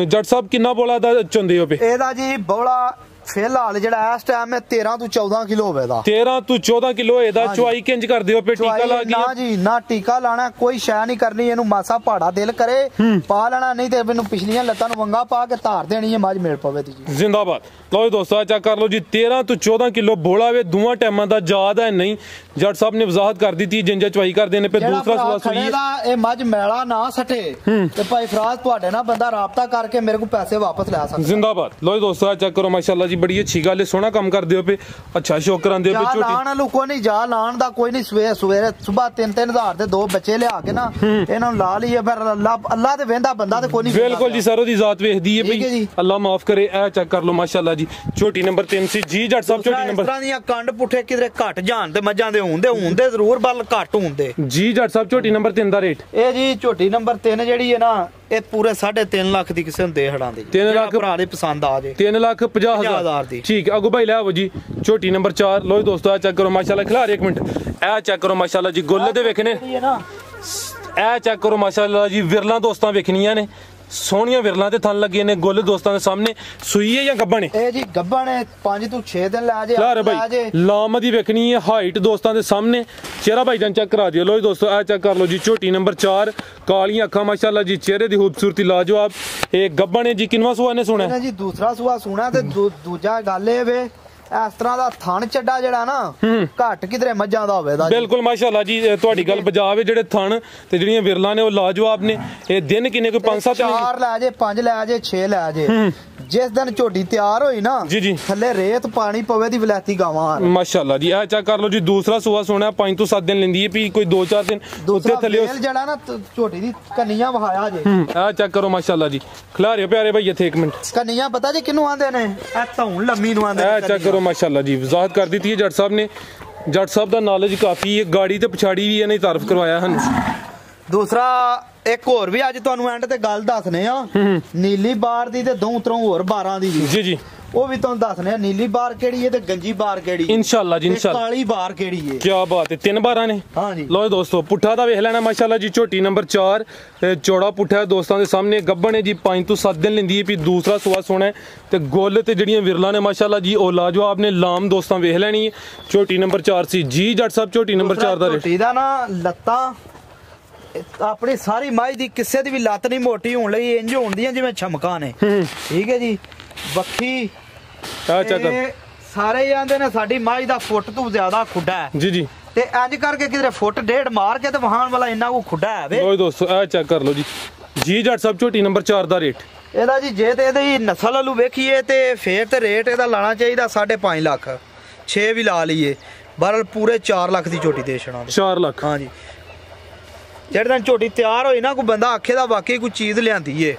ਜੱਟ ਸਾਹਿਬ ਕਿੰਨਾ ਬੋਲਾ ਦਾ ਚੁੰਦੇ ਹੋ ਪਏ ਇਹਦਾ ਜੀ ਬੋਲਾ ਫਿਲਹਾਲ ਜਿਹੜਾ ਇਸ ਟਾਈਮ ਹੈ 13 ਤੋਂ 14 ਕਿਲੋ ਹੋਵੇਗਾ 13 ਤੋਂ 14 ਕਿਲੋ ਇਹਦਾ ਚੁਆਈ ਕਿੰਜ ਕਰਦੇ ਹੋ ਪੇ ਟੀਕਾ ਲਾ ਗਿਆ ਨਾ ਜੀ ਨਾ ਟੀਕਾ ਲਾਣਾ ਕੋਈ ਸ਼ੈ ਨਹੀਂ ਕਰਨੀ ਇਹਨੂੰ ਮਾਸਾ ਪਹਾੜਾ ਦਿਲ ਕਰੇ ਪਾ ਲੈਣਾ ਨਹੀਂ ਤੇ ਮੈਨੂੰ ਪਿਛਲੀਆਂ ਲੱਤਾਂ ਨੂੰ ਵੰਗਾ ਪਾ ਕੇ ਧਾਰ ਦੇਣੀ ਹੈ ਮੱਝ ਮਿਲ ਪਵੇ ਜੀ ਜ਼ਿੰਦਾਬਾਦ ਲਓ ਦੋਸਤੋ ਚੈੱਕ ਕਰ ਲਓ ਜੀ 13 ਤੋਂ 14 ਕਿਲੋ ਬੋਲਾ ਵੇ ਦੋਵਾਂ ਟਾਈਮਾਂ ਦਾ ਯਾਦ ਹੈ ਨਹੀਂ ਜੱਟ ਸਾਹਿਬ ਨੇ ਵਜ਼ਾਹਤ ਕਰ ਦਿੱਤੀ ਜਿੰਜਾ ਚੁਆਈ ਕਰਦੇ ਨੇ ਪੇ ਦੂਸਰਾ ਸੂਆ ਸੂਈ ਦਾ ਇਹ ਮੱਝ ਮੈਲਾ ਨਾ ਸਟੇ ਤੇ ਭਾਈ ਫਰਾਜ਼ ਤੁਹਾਡੇ ਨਾਲ ਬੰਦਾ ਰਾਬਤਾ ਕਰਕੇ ਮੇਰੇ ਕੋਲ ਪੈਸੇ ਵਾਪਸ ਲੈ ਸਕਦਾ ਜ਼ਿੰਦਾਬਾਦ ਲਓ ਦੋਸਤੋ ਚੈੱਕ ਕਰੋ ਮਾਸ਼ਾਅੱਲਾ ਜੀ ਬੜੀ ਅੱਛੀ ਗੱਲ ਹੈ ਸੋਹਣਾ ਕੰਮ ਕਰਦੇ ਹੋ ਪੇ ਅੱਛਾ ਸ਼ੌਕ ਕਰਾਂਦੇ ਹੋ ਪੇ ਝੋਟੀ ਲਾਣ ਵਾਲੂ ਕੋਈ ਨਹੀਂ ਜਾ ਲਾਣ ਦਾ ਕੋਈ ਨਹੀਂ ਸਵੇਰੇ ਸਵੇਰ 3-3000 ਦੇ 2 ਬੱਚੇ ਲਿਆ ਕੇ ਨਾ ਇਹਨਾਂ ਨੂੰ ਲਾ ਲਈਏ ਫਿਰ ਅੱਲਾ ਤੇ ਵੇਂਦਾ ਬੰਦਾ ਤੇ ਕੋਈ ਨਹੀਂ ਬਿਲਕੁਲ ਜੀ ਸਰੋ ਦੀ ਜ਼ਾਤ ਵੇਖਦੀ ਹੈ ਭਈ ਅੱਲਾ ਮਾਫ ਕਰੇ ਇਹ ਚੈੱਕ ਕਰ ਲਓ ਮਾਸ਼ਾਅੱਲਾ ਜੀ ਝੋਟੀ ਨੰਬਰ 3 ਸੀ ਜੀ ਜੱਟ ਸਾਹਿਬ ਝੋਟੀ ਨੰਬਰ ਇਸ ਤਰ੍ਹਾਂ ਦੀਆਂ ਕੰਡ ਪੁੱਠੇ ਕਿਧਰੇ ਘਟ ਜਾਣ ਤੇ ਮੱਝਾਂ ਦੇ ਹੁੰਦੇ ਜ਼ਰੂਰ ਬਲ ਘੱਟ ਹੁੰਦੇ ਜੀ ਜੱਟ ਸਾਹਿਬ ਝੋਟੀ ਨੰਬਰ 3 ਦਾ ਰੇਟ ਇਹ ਜੀ ਝੋਟੀ ਨੰਬਰ 3 ਜਿਹੜੀ ਹੈ ਨਾ ਇਹ ਪੂਰੇ 3.5 ਲੱਖ ਦੀ ਕਿਸੇ ਨੂੰ ਦੇ ਹੜਾਂਦੇ 3 ਲੱਖ ਭਰਾ ਦੇ ਪਸੰਦ ਆ ਜੇ 3,50,000 ਦੀ ਠੀਕ ਹੈ ਅਗੂ ਭਾਈ ਲੈ ਆਵੋ ਜੀ ਝੋਟੀ ਨੰਬਰ 4 ਲੋ ਦੋਸਤੋ ਆ ਚੈੱਕ ਕਰੋ ਮਾਸ਼ਾਅੱਲਾ ਖਿਲਾ ਰਹੇ ਇੱਕ ਮਿੰਟ ਇਹ ਚੈੱਕ ਕਰੋ ਮਾਸ਼ਾਅੱਲਾ ਜੀ ਗੁੱਲ ਦੇ ਵੇਖਣੇ ਇਹ ਚੈੱਕ ਕਰੋ ਮਾਸ਼ਾਅੱਲਾ ਜੀ ਵਿਰਲਾਂ ਦੋਸਤਾਂ ਵੇਖਣੀਆਂ ਨੇ ਸੋਹਣੀਆਂ ਵਿਰਲਾਂ ਤੇ ਥਣ ਲੱਗੇ ਨੇ ਗੁੱਲ ਦੋਸਤਾਂ ਦੇ ਸਾਹਮਣੇ ਸੂਈ ਹੈ ਜਾਂ ਗੱਬਣ ਹੈ ਇਹ ਜੀ ਗੱਬਣ ਹੈ 5 ਤੋਂ 6 ਦਿਨ ਲੈ ਜੇ ਲਾਮ ਦੀ ਵੇਖਣੀ ਹੈ ਹਾਈਟ ਦੋਸਤਾਂ ਦੇ ਸਾਹਮਣੇ ਚਿਹਰਾ ਭਾਈ ਜਾਨ ਚੈੱਕ ਕਰਾ ਦਿਓ ਲੋ ਦੋਸਤੋ ਆ ਚੈੱਕ ਕਰ ਲਓ ਜੀ ਝੋਟੀ ਨੰਬਰ 4 ਕਾਲੀਆਂ ਅੱਖਾਂ ਮਾਸ਼ਾਅੱਲਾ ਜੀ ਚਿਹਰੇ ਦੀ ਖੂਬਸੂਰਤੀ ਲਾਜਵਾਬ ਇਹ ਗੱਬਣ ਹੈ ਜੀ ਕਿੰਨਵਾਂ ਸੂਆ ਨੇ ਸੁਣਾ ਜੀ ਦੂਸਰਾ ਸੂਆ ਸੁਣਾ ਤੇ ਦੂਜਾ ਗੱਲ ਇਹ ਵੇ ਇਸ ਤਰ੍ਹਾਂ ਦਾ ਥਣ ਚੱਡਾ ਜਿਹੜਾ ਨਾ ਘੱਟ ਕਿਧਰੇ ਮੱਝਾਂ ਦਾ ਹੋਵੇਗਾ ਬਿਲਕੁਲ ਮਾਸ਼ਾਅੱਲਾ ਜੀ ਤੁਹਾਡੀ ਗੱਲ ਬਜਾਵੇ ਜਿਹੜੇ ਥਣ ਤੇ ਜਿਹੜੀਆਂ ਵਿਰਲਾਂ ਨੇ ਉਹ ਲਾਜਵਾਬ ਨੇ ਇਹ ਦਿਨ ਕਿੰਨੇ ਕੋਈ 5-7 4 ਲੈ ਜੇ 5 ਲੈ ਜੇ 6 ਲੈ ਜੇ ਜਿਸ ਦਿਨ ਝੋਟੀ ਤਿਆਰ ਹੋਈ ਨਾ ਜੀ ਥੱਲੇ ਰੇਤ ਪਾਣੀ ਪਵੇ ਦੀ ਵਲੈਤੀ ਗਾਵਾਂ ਮਾਸ਼ਾਅੱਲਾ ਜੀ ਆ ਚੈੱਕ ਕਰ ਲਓ ਜੀ ਦੂਸਰਾ ਸੂਆ ਸੋਣਾ 5 ਤੋਂ 7 ਦਿਨ ਲੈਂਦੀ ਹੈ ਵੀ ਕੋਈ 2-4 ਦਿਨ ਉੱਤੇ ਥੱਲੇ ਜਿਹੜਾ ਨਾ ਝੋਟੀ ਦੀ ਕੰਨੀਆਂ ਵਹਾਇਆ ਜੇ ਆ ਚੈੱਕ ਕਰੋ ਮਾਸ਼ਾਅੱਲਾ ਜੀ ਖਿਲਾਰਿਓ ਪਿਆਰੇ ਭਾਈ ਇੱਥੇ ਇੱਕ ਮਿੰਟ ਕੰਨੀਆਂ ਪਤਾ ਜੀ ਕਿਹਨੂੰ ਆਂਦੇ ਨੇ ਇਹ ਧੌਣ ਲੰਮੀ ਨੂੰ ਆਂਦੇ ਆ ਚੈੱਕ ਕਰੋ ਮਾਸ਼ਾਅੱਲਾ ਜੀ ਵਜ਼ਾਹਤ ਕਰ ਦਿੱਤੀ ਹੈ ਜੱਟ ਸਾਹਿਬ ਨੇ ਜੱਟ ਸਾਹਿਬ ਦਾ ਨੌਲੇਜ ਕਾਫੀ ਹੈ ਗਾੜੀ ਤੇ ਪਛਾੜੀ ਵੀ ਇਹਨੇ ਤਾਰਫ ਕਰਵਾਇਆ ਹਨ ਦੂਸਰਾ ਇੱਕ ਹੋਰ ਵੀ ਅੱਜ ਤੁਹਾਨੂੰ ਐਂਡ ਤੇ ਗੱਲ ਦੱਸਨੇ ਆ ਨੀਲੀ ਬਾਰ ਦੀ ਤੇ ਦੋ ਤਰ੍ਹਾਂ ਹੋਰ ਬਾਰਾਂ ਦੀ ਜੀ ਉਹ ਵੀ ਤੁਹਾਨੂੰ ਦੱਸਨੇ ਆ ਨੀਲੀ ਬਾਰ ਕਿਹੜੀ ਹੈ ਤੇ ਗੰਜੀ ਬਾਰ ਕਿਹੜੀ ਇਨਸ਼ਾਅੱਲਾ ਜੀ ਇਨਸ਼ਾਅੱਲਾ ਕਾਲੀ ਬਾਰ ਕਿਹੜੀ ਹੈ ਕੀ ਬਾਤ ਹੈ 3 ਬਾਰਾਂ ਨੇ ਹਾਂ ਜੀ ਲਓ ਦੋਸਤੋ ਪੁੱਠਾ ਦਾ ਵੇਖ ਲੈਣਾ ਮਾਸ਼ਾਅੱਲਾ ਜੀ ਝੋਟੀ ਨੰਬਰ 4 ਚੌੜਾ ਪੁੱਠਾ ਦੋਸਤਾਂ ਦੇ ਸਾਹਮਣੇ ਗੱਬਣ ਹੈ ਜੀ 5 ਤੋਂ 7 ਦਿਨ ਲੈਂਦੀ ਹੈ ਵੀ ਦੂਸਰਾ ਸੂਆ ਸੋਣਾ ਤੇ ਗੁੱਲ ਤੇ ਜਿਹੜੀਆਂ ਵਿਰਲਾਂ ਨੇ ਮਾਸ਼ਾਅੱਲਾ ਜੀ ਉਹ ਲਾਜਵਾਬ ਨੇ ਲਾਮ ਦੋਸਤਾਂ ਵੇਖ ਲੈਣੀ ਹੈ ਝੋਟੀ ਨੰਬਰ 4 ਸੀ ਜੀ ਜੱਟ ਸਾਹਿਬ ਝੋਟੀ ਨੰਬਰ 4 ਦਾ ਰੇਟ ਝੋਟੀ ਦਾ ਨਾ ਲੱਤਾਂ ਆਪਣੀ ਸਾਰੀ ਮਾਝ ਦੀ ਕਿਸੇ ਦੀ ਵੀ ਲੱਤ ਨਹੀਂ ਮੋਟੀ ਹੋਣ ਲਈ ਇੰਜ ਹੁੰਦੀਆਂ ਜਿਵੇਂ ਛਮਕਾਂ ਨੇ ਠੀਕ ਹੈ ਜੀ ਬੱਖੀ ਸਾਰੇ ਜਾਂਦੇ ਨੇ ਸਾਡੀ ਮਾਝ ਦਾ ਫੁੱਟ ਤੋਂ ਜ਼ਿਆਦਾ ਖੁੱਡਾ ਹੈ ਜੀ ਤੇ ਇੰਜ ਕਰਕੇ ਕਿਧਰੇ ਫੁੱਟ ਡੇਢ ਮਾਰ ਕੇ ਤੇ ਵਹਾਣ ਵਾਲਾ ਇੰਨਾ ਕੋ ਖੁੱਡਾ ਹੈ ਵੇ ਓਏ ਦੋਸਤੋ ਆ ਚੈੱਕ ਕਰ ਲਓ ਜੀ ਜੱਟ ਸਾਹਿਬ ਝੋਟੀ ਨੰਬਰ 4 ਦਾ ਰੇਟ ਇਹਦਾ ਜੀ ਜੇ ਤੇ ਇਹਦੀ ਨਸਲ ਵਾਲੂ ਵੇਖੀਏ ਤੇ ਫੇਰ ਤੇ ਰੇਟ ਇਹਦਾ ਲਾਣਾ ਚਾਹੀਦਾ 5.5 ਲੱਖ 6 ਵੀ ਲਾ ਲਈਏ ਬਰਲ ਪੂਰੇ 4 ਲੱਖ ਦੀ ਝੋਟੀ ਦੇ ਛਣਾ 4 ਲੱਖ ਹਾਂ ਜੀ ਜਿਹੜੇ ਦਿਨ ਝੋਟੀ ਤਿਆਰ ਹੋਈ ਨਾ ਕੋਈ ਬੰਦਾ ਆਖੇ ਦਾ ਵਾਕਈ ਕੋਈ ਚੀਜ਼ ਲਿਆਂਦੀ ਏ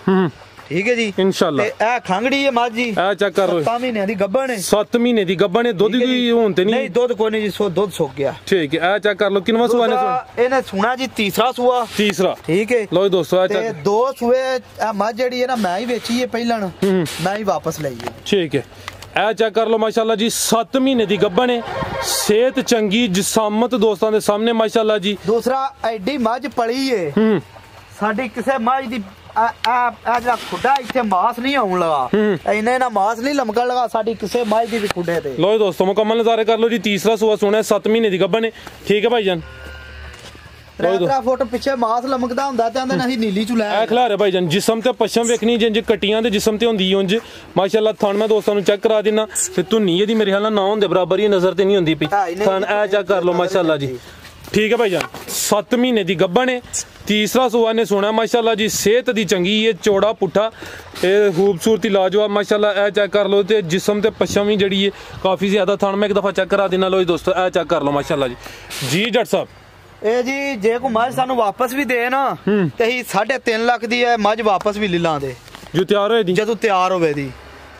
ਠੀਕ ਹੈ ਜੀ ਇਨਸ਼ਾਅੱਲਾ ਤੇ ਇਹ ਖੰਗੜੀ ਹੈ ਮੱਝ ਜੀ ਇਹ ਚੈੱਕ ਕਰੋ 7 ਮਹੀਨਿਆਂ ਦੀ ਗੱਭਣ ਹੈ 7 ਮਹੀਨੇ ਦੀ ਗੱਭਣ ਹੈ ਦੁੱਧ ਦੀ ਹੁਣ ਤੇ ਨਹੀਂ ਦੁੱਧ ਕੋਈ ਨਹੀਂ ਜੀ ਦੁੱਧ ਸੁੱਕ ਗਿਆ ਠੀਕ ਹੈ ਇਹ ਚੈੱਕ ਕਰ ਲਓ ਕਿੰਨਵਾਂ ਸੂਆ ਨੇ ਇਹਨੇ ਸੁਣਾ ਜੀ ਤੀਸਰਾ ਸੂਆ ਠੀਕ ਹੈ ਲਓ ਦੋਸਤੋ ਤੇ 2 ਸੂਏ ਇਹ ਮੱਝ ਜਿਹੜੀ ਹੈ ਨਾ ਮੈਂ ਹੀ ਵੇਚੀ ਹੈ ਪਹਿਲਾਂ ਮੈਂ ਹੀ ਵਾਪਸ ਲਈ ਹੈ ਠੀਕ ਹੈ ਇਹ ਚੈੱਕ ਕਰ ਲਓ ਮਾਸ਼ਾਅੱਲਾ ਜੀ 7 ਮਹੀਨੇ ਦੀ ਗੱਭਣ ਹੈ ਸਿਹਤ ਚੰਗੀ ਜਿਸਾਮਤ ਦੋਸਤਾਂ ਦੇ ਸਾਹਮਣੇ ਮਾਸ਼ਾਅੱਲਾ ਜੀ ਦੂਸਰਾ ਐਡੀ ਮੱਝ ਪਲੀ ਏ ਸਾਡੀ ਕਿਸੇ ਮੱਝ ਦੀ ਆ ਜਿਹੜਾ ਖੁੱਡਾ ਇੱਥੇ ਮਾਸ ਨਹੀਂ ਆਉਣ ਲਗਾ ਇੰਨੇ ਨਾ ਮਾਸ ਨਹੀਂ ਲਮਕਣ ਲਗਾ ਸਾਡੀ ਕਿਸੇ ਮੱਝ ਦੀ ਵੀ ਖੁੱਡੇ ਤੇ ਲੋ ਦੋਸਤੋ ਮੁਕੰਮਲ ਨਜ਼ਾਰੇ ਕਰ ਲਓ ਜੀ ਤੀਸਰਾ ਸੂਆ ਸੋਣਾ 7 ਮਹੀਨੇ ਦੀ ਗੱਭਣ ਹੈ ਠੀਕ ਹੈ ਭਾਈ ਜਾਨ 3 ਫੁੱਟ ਪਿੱਛੇ ਮਾਸ ਲਮਕਦਾ ਹੁੰਦਾ ਤੇ ਆਂਦੇ ਅਸੀਂ ਨੀਲੀ ਚ ਲੈ ਆ ਖਿਲਾਰੇ ਭਾਈ ਜਾਨ ਜਿਸਮ ਤੇ ਪਛਮ ਵੇਖਣੀ ਜਿੰਜ ਕਟੀਆਂ ਦੇ ਜਿਸਮ ਤੇ ਹੁੰਦੀ ਉਂਝ ਮਾਸ਼ਾਅੱਲਾ ਥਣ ਮੈਂ ਦੋਸਤਾਂ ਨੂੰ ਚੈੱਕ ਕਰਾ ਦੇਣਾ ਤੇ ਧੁੰਨੀ ਇਹਦੀ ਮੇਰੇ ਖਿਆਲ ਨਾਲ ਨਾ ਹੁੰਦੇ ਬਰਾਬਰ ਹੀ ਨਜ਼ਰ ਤੇ ਨਹੀਂ ਹੁੰਦੀ ਪਈ ਥਣ ਐ ਚੈੱਕ ਕਰ ਲਓ ਮਾਸ਼ਾਅੱਲਾ ਜੀ ਠੀਕ ਹੈ ਭਾਈ ਜਾਨ 7 ਮਹੀਨੇ ਦੀ ਗੱਭਣ ਹੈ। तीसरा सुआ ने सोना माशाल्लाह जी, सेहत दी चंगी है, चौड़ा पुट्ठा, खूबसूरती लाजवाब माशाल्लाह। ए चेक कर लो, ते जिस्म ते पछम भी जड़ी है काफ़ी ज़्यादा। थान मैं एक दफ़ा चेक करा देना लो जी दोस्तों, ए चेक कर लो माशाल्लाह जी। जी जट साहब ਇਹ ਜੀ ਜੇ ਕੋ ਮੱਝ ਸਾਨੂੰ ਵਾਪਸ ਵੀ ਦੇ ਨਾ ਤੇ ਅਸੀਂ 3.5 ਲੱਖ ਦੀ ਹੈ ਮੱਝ ਵਾਪਸ ਵੀ ਲੈ ਲਾਂਦੇ जो तैयार होए दी, ਜਦੋਂ ਤਿਆਰ ਹੋਵੇ ਦੀ।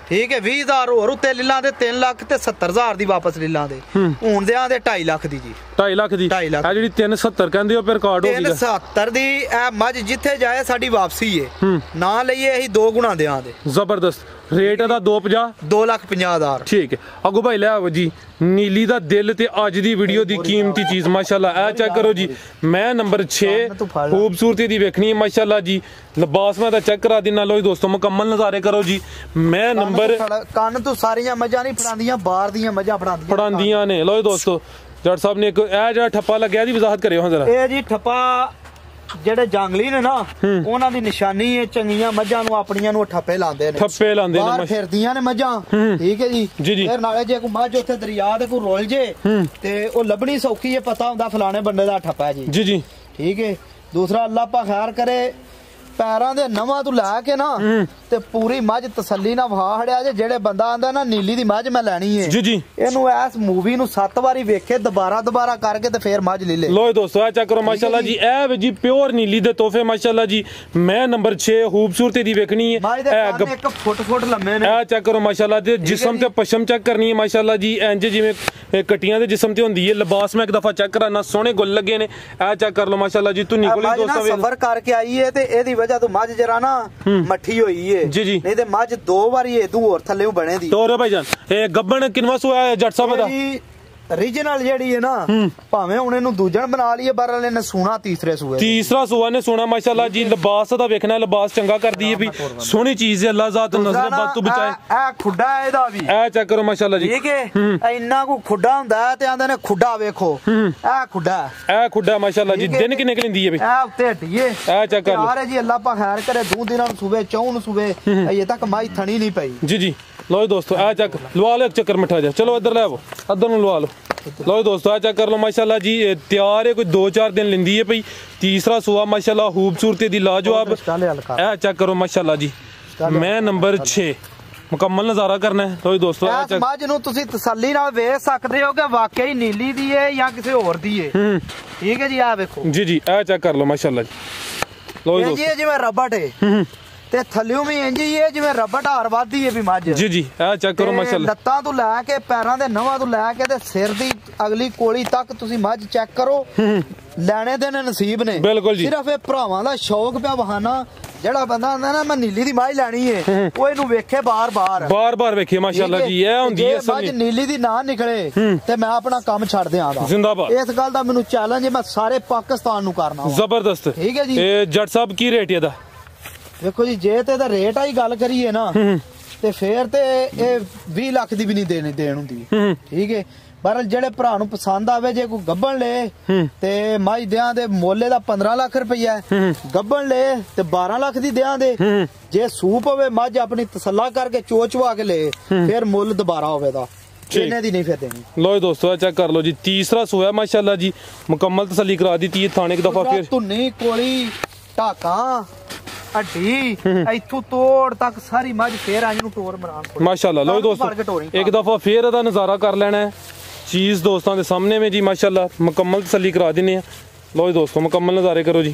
ਠੀਕ ਹੈ 20,000 ਹੋਰ ਉੱਤੇ ਲੈ ਲਾਂਦੇ, 3 ਲੱਖ ਤੇ 70,000 ਦੀ ਵਾਪਸ ਲੈ ਲਾਂਦੇ। ਹੁਣ ਦੇ ਆਂਦੇ 2.5 ਲੱਖ ਦੀ ਜੀ। 2.5 ਲੱਖ ਦੀ ਢਾਈ ਲੱਖ। ਇਹ ਜਿਹੜੀ 370 ਕਹਿੰਦੇ ਹੋ ਫਿਰ ਰਿਕਾਰਡ ਹੋ ਗਈ 370 ਦੀ ਇਹ ਮੱਝ ਜਿੱਥੇ ਜਾਏ ਸਾਡੀ ਵਾਪਸੀ ਹੈ। ਨਾ ਲਈਏ ਅਸੀਂ 2 ਗੁਣਾ ਦੇਾਂਗੇ। ਜ਼ਬਰਦਸਤ ਰੇਟ ਇਹਦਾ 250 2,50,000। ਠੀਕ ਹੈ। ਅੱਗੋਂ ਭਾਈ ਲੈ ਆਵੋ ਜੀ, ਨੀਲੀ ਦਾ ਦਿਲ ਤੇ ਅੱਜ ਦੀ ਵੀਡੀਓ ਦੀ ਕੀਮਤੀ ਚੀਜ਼ ਮਾਸ਼ਾਅੱਲਾ। ਇਹ ਚੈੱਕ ਕਰੋ ਜੀ, ਮੈਂ ਨੰਬਰ 6 खूबसूरती ਦੀ ਵੇਖਣੀ ਹੈ ਮਾਸ਼ਾਅੱਲਾ ਜੀ। ਲਿਬਾਸ ਮੈਂ ਤਾਂ ਚੈੱਕ ਕਰਾ ਦਿਨਾ ਲੋ ਜੀ ਦੋਸਤੋ, ਮੁਕੰਮਲ ਨਜ਼ਾਰੇ ਕਰੋ ਜੀ। ਮੈਂ ਨੰਬਰ ਕੰਨ ਤੋਂ ਸਾਰੀਆਂ ਮੱਝਾਂ ਨਹੀਂ ਫੜਾਉਂਦੀਆਂ, ਬਾਹਰ ਦੀਆਂ ਮੱਝਾਂ ਫੜਾਉਂਦੀਆਂ ਨੇ। ਲੋ ਜੀ ਦੋਸਤੋ, ਜੱਟ ਸਾਹਿਬ ਨੇ ਇੱਕ ਇਹ ਜਿਹੜਾ ਠੱਪਾ ਲੱਗਿਆ ਦੀ ਵਜ਼ਾਹਤ ਕਰਿਓ ਹਾਂ ਜ਼ਰਾ। ਇਹ ਜੀ ਠੱਪਾ ਜਿਹੜੇ ਜੰਗਲੀ ਨੇ ਨਾ ਉਹਨਾਂ ਦੀ ਨਿਸ਼ਾਨੀ ਹੈ। ਚੰਗੀਆਂ ਮੱਝਾਂ ਨੂੰ ਆਪਣੀਆਂ ਨੂੰ ਠੱਪੇ ਲਾਉਂਦੇ ਨੇ, ਠੱਪੇ ਲਾਉਂਦੇ ਨੇ, ਬਾਹਰ ਫਿਰਦੀਆਂ ਨੇ ਮੱਝਾਂ। ਠੀਕ ਹੈ ਜੀ। ਫਿਰ ਨਾਲੇ ਜੇ ਕੋਈ ਮੱਝ ਉੱਥੇ ਦਰਿਆ ਦੇ ਕੋਈ ਰੁਲ ਜੇ ਤੇ ਉਹ ਲੱਭਣੀ ਸੌਖੀ ਹੈ, ਪਤਾ ਹੁੰਦਾ ਫਲਾਣੇ ਬੰਦੇ ਦਾ ਠੱਪਾ ਜੀ। ਜੀ ਜੀ ਠੀਕ ਹੈ। ਦੂਸਰਾ ਅੱਲਾਹ ਪਾ ਖੈਰ ਕਰੇ, ਪੈਰਾਂ ਦੇ ਨਵਾਂ ਤੋਂ ਲੈ ਕੇ ਨਾ ਤੇ ਪੂਰੀ ਮੱਝ ਤਸੱਲੀ ਨਾਲ ਵਹਾ ਹੜਿਆ ਜੇ। ਜਿਹੜੇ ਬੰਦਾ ਆਂਦਾ ਨਾ ਨੀਲੀ ਦੀ ਮੱਝ ਮੈਂ ਲੈਣੀ ਹੈ, ਜੀ ਜੀ, ਇਹਨੂੰ ਇਸ ਮੂਵੀ ਨੂੰ 7 ਵਾਰੀ ਵੇਖੇ, ਦੁਬਾਰਾ ਕਰਕੇ ਤੇ ਫੇਰ ਮੱਝ ਲੈ ਲੇ। ਲੋ ਦੋਸਤੋ, ਇਹ ਚੈੱਕ ਕਰੋ ਮਾਸ਼ਾਅੱਲਾ ਜੀ, ਇਹ ਵੇ ਜੀ ਪਿਓਰ ਨੀਲੀ ਦੇ ਤੋਹਫੇ ਮਾਸ਼ਾਅੱਲਾ ਜੀ। ਮੈਂ ਨੰਬਰ 6 खूबसूरती ਦੀ ਵੇਖਣੀ ਹੈ। ਮੱਝ ਦੇ ਕੰਨ 1 ਫੁੱਟ ਲੰਮੇ ਨੇ। ਇਹ ਚੈੱਕ ਕਰੋ ਮਾਸ਼ਾਅੱਲਾ ਤੇ ਜਿਸਮ ਤੇ ਪਸ਼ਮ ਚੈੱਕ ਕਰਨੀ ਹੈ ਮਾਸ਼ਾਅੱਲਾ ਜੀ। ਇੰਜ ਜਿਵੇਂ ਕਟੀਆਂ ਦੇ ਜਿਸਮ ਤੇ ਹੁੰਦੀ ਹੈ। ਲਿਬਾਸ ਮੈਂ ਇੱਕ ਦਫਾ ਚੈੱਕ ਕਰਾਣਾ, ਸੋਹਣੇ ਗੁੱਲ ਲੱਗੇ ਨੇ। ਇਹ ਚੈੱਕ ਕਰ ਲੋ ਮਾਸ਼ਾਅੱਲਾ ਜੀ। ਤੂੰ ਨਿਕਲੀ ਦੋਸਤੋ ਸਫਰ ਕਰਕੇ ਆਈ ਹੈ ਤੇ ਇਹਦੀ ਵਜ੍ਹਾ ਤੋਂ ਮੱਝ ਜਰਾ ਨਾ ਮੱਠੀ ਹੋਈ ਹੈ। ਜੀ ਜੀ, ਨਹੀਂ ਤੇ ਮੱਝ 2 ਵਾਰੀ ਇਹਦੂ ਹੋਰ ਥੱਲੇ ਬਣੇ ਦੀ। ਤੋਰੇ ਭਾਈ ਜਾਨ, ਇਹ ਗੱਬਣ ਕਿੰਨਵਾ ਸੂਆ ਹੈ ਜੱਟ ਸਾਹਿਬ ਦਾ? ਰੀਜਨਲ ਜਿਹੜੀ ਹੈ ਨਾ, ਭਾਵੇਂ ਹੁਣ ਇਹਨੂੰ ਦੂਜਣ ਬਣਾ ਲਈਏ, ਬਰਲ ਇਹਨੇ ਸੂਣਾ ਤੀਸਰੇ ਸੂਏ। ਤੀਸਰਾ ਸੂਆ ਨੇ ਸੋਣਾ ਮਾਸ਼ਾਅੱਲਾ ਜੀ। ਲਿਬਾਸ ਦਾ ਵੇਖਣਾ, ਲਿਬਾਸ ਚੰਗਾ ਕਰਦੀ ਹੈ ਵੀ, ਸੋਹਣੀ ਚੀਜ਼ ਹੈ। ਅੱਲਾਹ ਜ਼ਾਤ ਨਜ਼ਰ ਬਦ ਤੋਂ ਬਚਾਏ। ਇਹ ਖੁੱਡਾ ਇਹਦਾ ਵੀ, ਇਹ ਚੈੱਕ ਕਰੋ ਮਾਸ਼ਾਅੱਲਾ ਜੀ। ਠੀਕ ਹੈ। ਇੰਨਾ ਕੋ ਖੁੱਡਾ ਹੁੰਦਾ ਤੇ ਆਂਦੇ ਨੇ ਖੁੱਡਾ ਵੇਖੋ, ਇਹ ਖੁੱਡਾ, ਇਹ ਖੁੱਡਾ ਮਾਸ਼ਾਅੱਲਾ ਜੀ। ਦਿਨ ਕਿੰਨੇ ਕਲਿੰਦੀ ਹੈ ਵੀ? ਇਹ ਉੱਤੇ ਹਟੀਏ, ਇਹ ਚੈੱਕ ਕਰ ਲਓ। ਯਾਰ ਜੀ ਅੱਲਾਹ ਪਾ ਖੈਰ ਕਰੇ, 2 ਦਿਨਾਂ ਨੂੰ ਸੂਵੇ, 4 ਨੂੰ ਸੂਵੇ, ਅਜੇ ਤੱਕ ਮਾਈ ਥਣੀ ਨਹੀਂ ਪਈ। ਜੀ ਜੀ, ਲੋ ਦੋਸਤੋ, ਇਹ ਚੈੱਕ ਲਵਾ ਲਓ ਇੱਕ ਚੱਕਰ ਮਿੱਠਾ ਜਾ। ਚਲੋ ਇੱਧਰ ਲੈ ਆਵੋ, ਇੱਧਰ ਨੂੰ ਲਵਾ ਲਓ। लो दोस्तों, आ चेक कर लो माशाल्लाह जी। तैयार है, कोई 2-4 दिन लेंदी है भाई। तीसरा सुआ माशाल्लाह खूबसूरती दी लाजवाब। ए चेक करो माशाल्लाह जी। मैं नंबर 6 मुकम्मल नज़ारा करना है। लो दोस्तों, मझ नूं तुसीं तसल्ली नाल वेख सकदे हो कि वाकई नीली दी है या किसी होर दी है। ठीक है जी, आ देखो जी जी, आ चेक कर लो माशाल्लाह जी। लो दोस्तों, जिवें रबड़ है ਤੇ ਥੱਲਿਓਂ ਵੀ ਇੰਜ ਹੀ ਹੈ ਜਿਵੇਂ ਰਬੜ ਹਾਰ ਵੱਧਦੀ ਹੈ ਵੀ ਮੱਝ। ਜੀ ਜੀ, ਆ ਚੈੱਕ ਕਰੋ ਮਾਸ਼ਾਅੱਲਾ। ਲੱਤਾਂ ਤੋਂ ਲੈ ਕੇ ਪੈਰਾਂ ਦੇ ਨਵਾਂ ਤੋਂ ਲੈ ਕੇ ਤੇ ਸਿਰ ਦੀ ਅਗਲੀ ਕੋਲੀ ਤੱਕ ਤੁਸੀਂ ਮੱਝ ਚੈੱਕ ਕਰੋ। ਲੈਣੇ ਦੇ ਨਸੀਬ ਨੇ ਬਿਲਕੁਲ ਜੀ। ਸਿਰਫ ਇਹ ਭਰਾਵਾਂ ਦਾ ਸ਼ੌਕ ਪਿਆ ਬਹਾਨਾ। ਜਿਹੜਾ ਬੰਦਾ ਆਂਦਾ ਨਾ ਮੈਂ ਨੀਲੀ ਦੀ ਮੱਝ ਲੈਣੀ ਹੈ, ਉਹ ਇਹਨੂੰ ਵੇਖੇ ਬਾਰ-ਬਾਰ ਵੇਖੇ ਮਾਸ਼ਾਅੱਲਾ ਜੀ। ਇਹ ਹੁੰਦੀ ਹੈ ਮੱਝ ਨੀਲੀ ਦੀ ਨਾ ਨਿਕਲੇ ਤੇ ਮੈਂ ਆਪਣਾ ਕੰਮ ਛੱਡ ਦਿਆਂਗਾ। ਜ਼ਿੰਦਾਬਾਦ। ਇਸ ਗੱਲ ਦਾ ਮੈਨੂੰ ਚੈਲੰਜ ਹੈ, ਮੈਂ ਸਾਰੇ ਪਾਕਿਸਤਾਨ ਨੂੰ ਕਰਨਾ। ਜ਼ਬਰਦਸਤ। ਠੀਕ ਹੈ ਜੀ। ਇਹ ਜੱਟ ਸਾਹਿਬ ਕੀ ਰੇਟ ਇਹਦਾ? ਦੇਖੋ ਜੀ, ਜੇ ਤੇ ਇਹਦਾ ਰੇਟ ਆਈ ਗੱਲ ਕਰੀਏ ਨਾ ਤੇ ਫੇਰ ਤੇ ਇਹ 20 ਲੱਖ ਦੀ ਵੀ ਨਹੀਂ ਦੇਣ ਹੁੰਦੀ। ਠੀਕ ਹੈ। ਪਰ ਜਿਹੜੇ ਭਰਾ ਨੂੰ ਪਸੰਦ ਆਵੇ, ਜੇ ਕੋਈ ਗੱਬਣ ਲੈ ਤੇ ਮੱਝ ਦਿਆਂ ਦੇ ਮੋਲੇ ਦਾ 15 ਲੱਖ ਰੁਪਈਆ, ਗੱਬਣ ਲੈ ਤੇ 12 ਲੱਖ ਦੀ ਦਿਆਂ ਦੇ। ਜੇ ਸੂਪ ਹੋਵੇ ਮੱਝ ਆਪਣੀ ਤਸੱਲਾ ਕਰਕੇ ਚੋਚਵਾ ਕੇ ਲੈ, ਫਿਰ ਮੁੱਲ ਦੁਬਾਰਾ ਹੋਵੇਗਾ। ਇਹਨੇ ਦੀ ਨਹੀਂ ਫਿਰ ਦੇਣੀ। लो दोस्तों, चेक कर लो जी। तीसरा सोया माशाल्लाह जी, मुकम्मल तसल्ली करा दी थी। थाने एक दफा फिर धुन्नी कोली ढाका हड्डी इथों तोड़ तक सारी मझ फिर आज टोर मरान माशाल्लाह। लो दोस्तों, एक दफा फिर ਇਹਦਾ ਨਜ਼ਾਰਾ ਕਰ ਲੈਣਾ ਹੈ। चीज दोस्तों ਦੇ सामने में जी माशाल्लाह, मुकम्मल तसल्ली करा देने हैं। लो दोस्तों, मुकम्मल नज़ारे करो जी।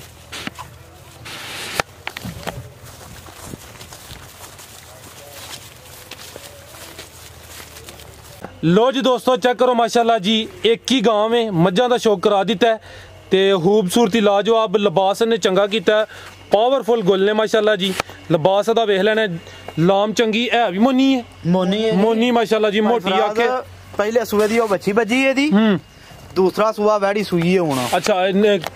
लो जी दोस्तों, चेक करो माशाल्लाह जी। एक ही गांव में मज्जां दा शौक करा दिता है ते खूबसूरती लाजवाब। लिबास ने चंगा कीता है, पावरफुल गुल ने माशाल्लाह जी। लिबास दा वेख लेना, लाम चंगी है भी मोनी है। मोनी माशाल्लाह जी, मोटी आके पहले सुबह दी बच्ची बजी है दी। दूसरा सुबह वैडी सुई है होना। अच्छा,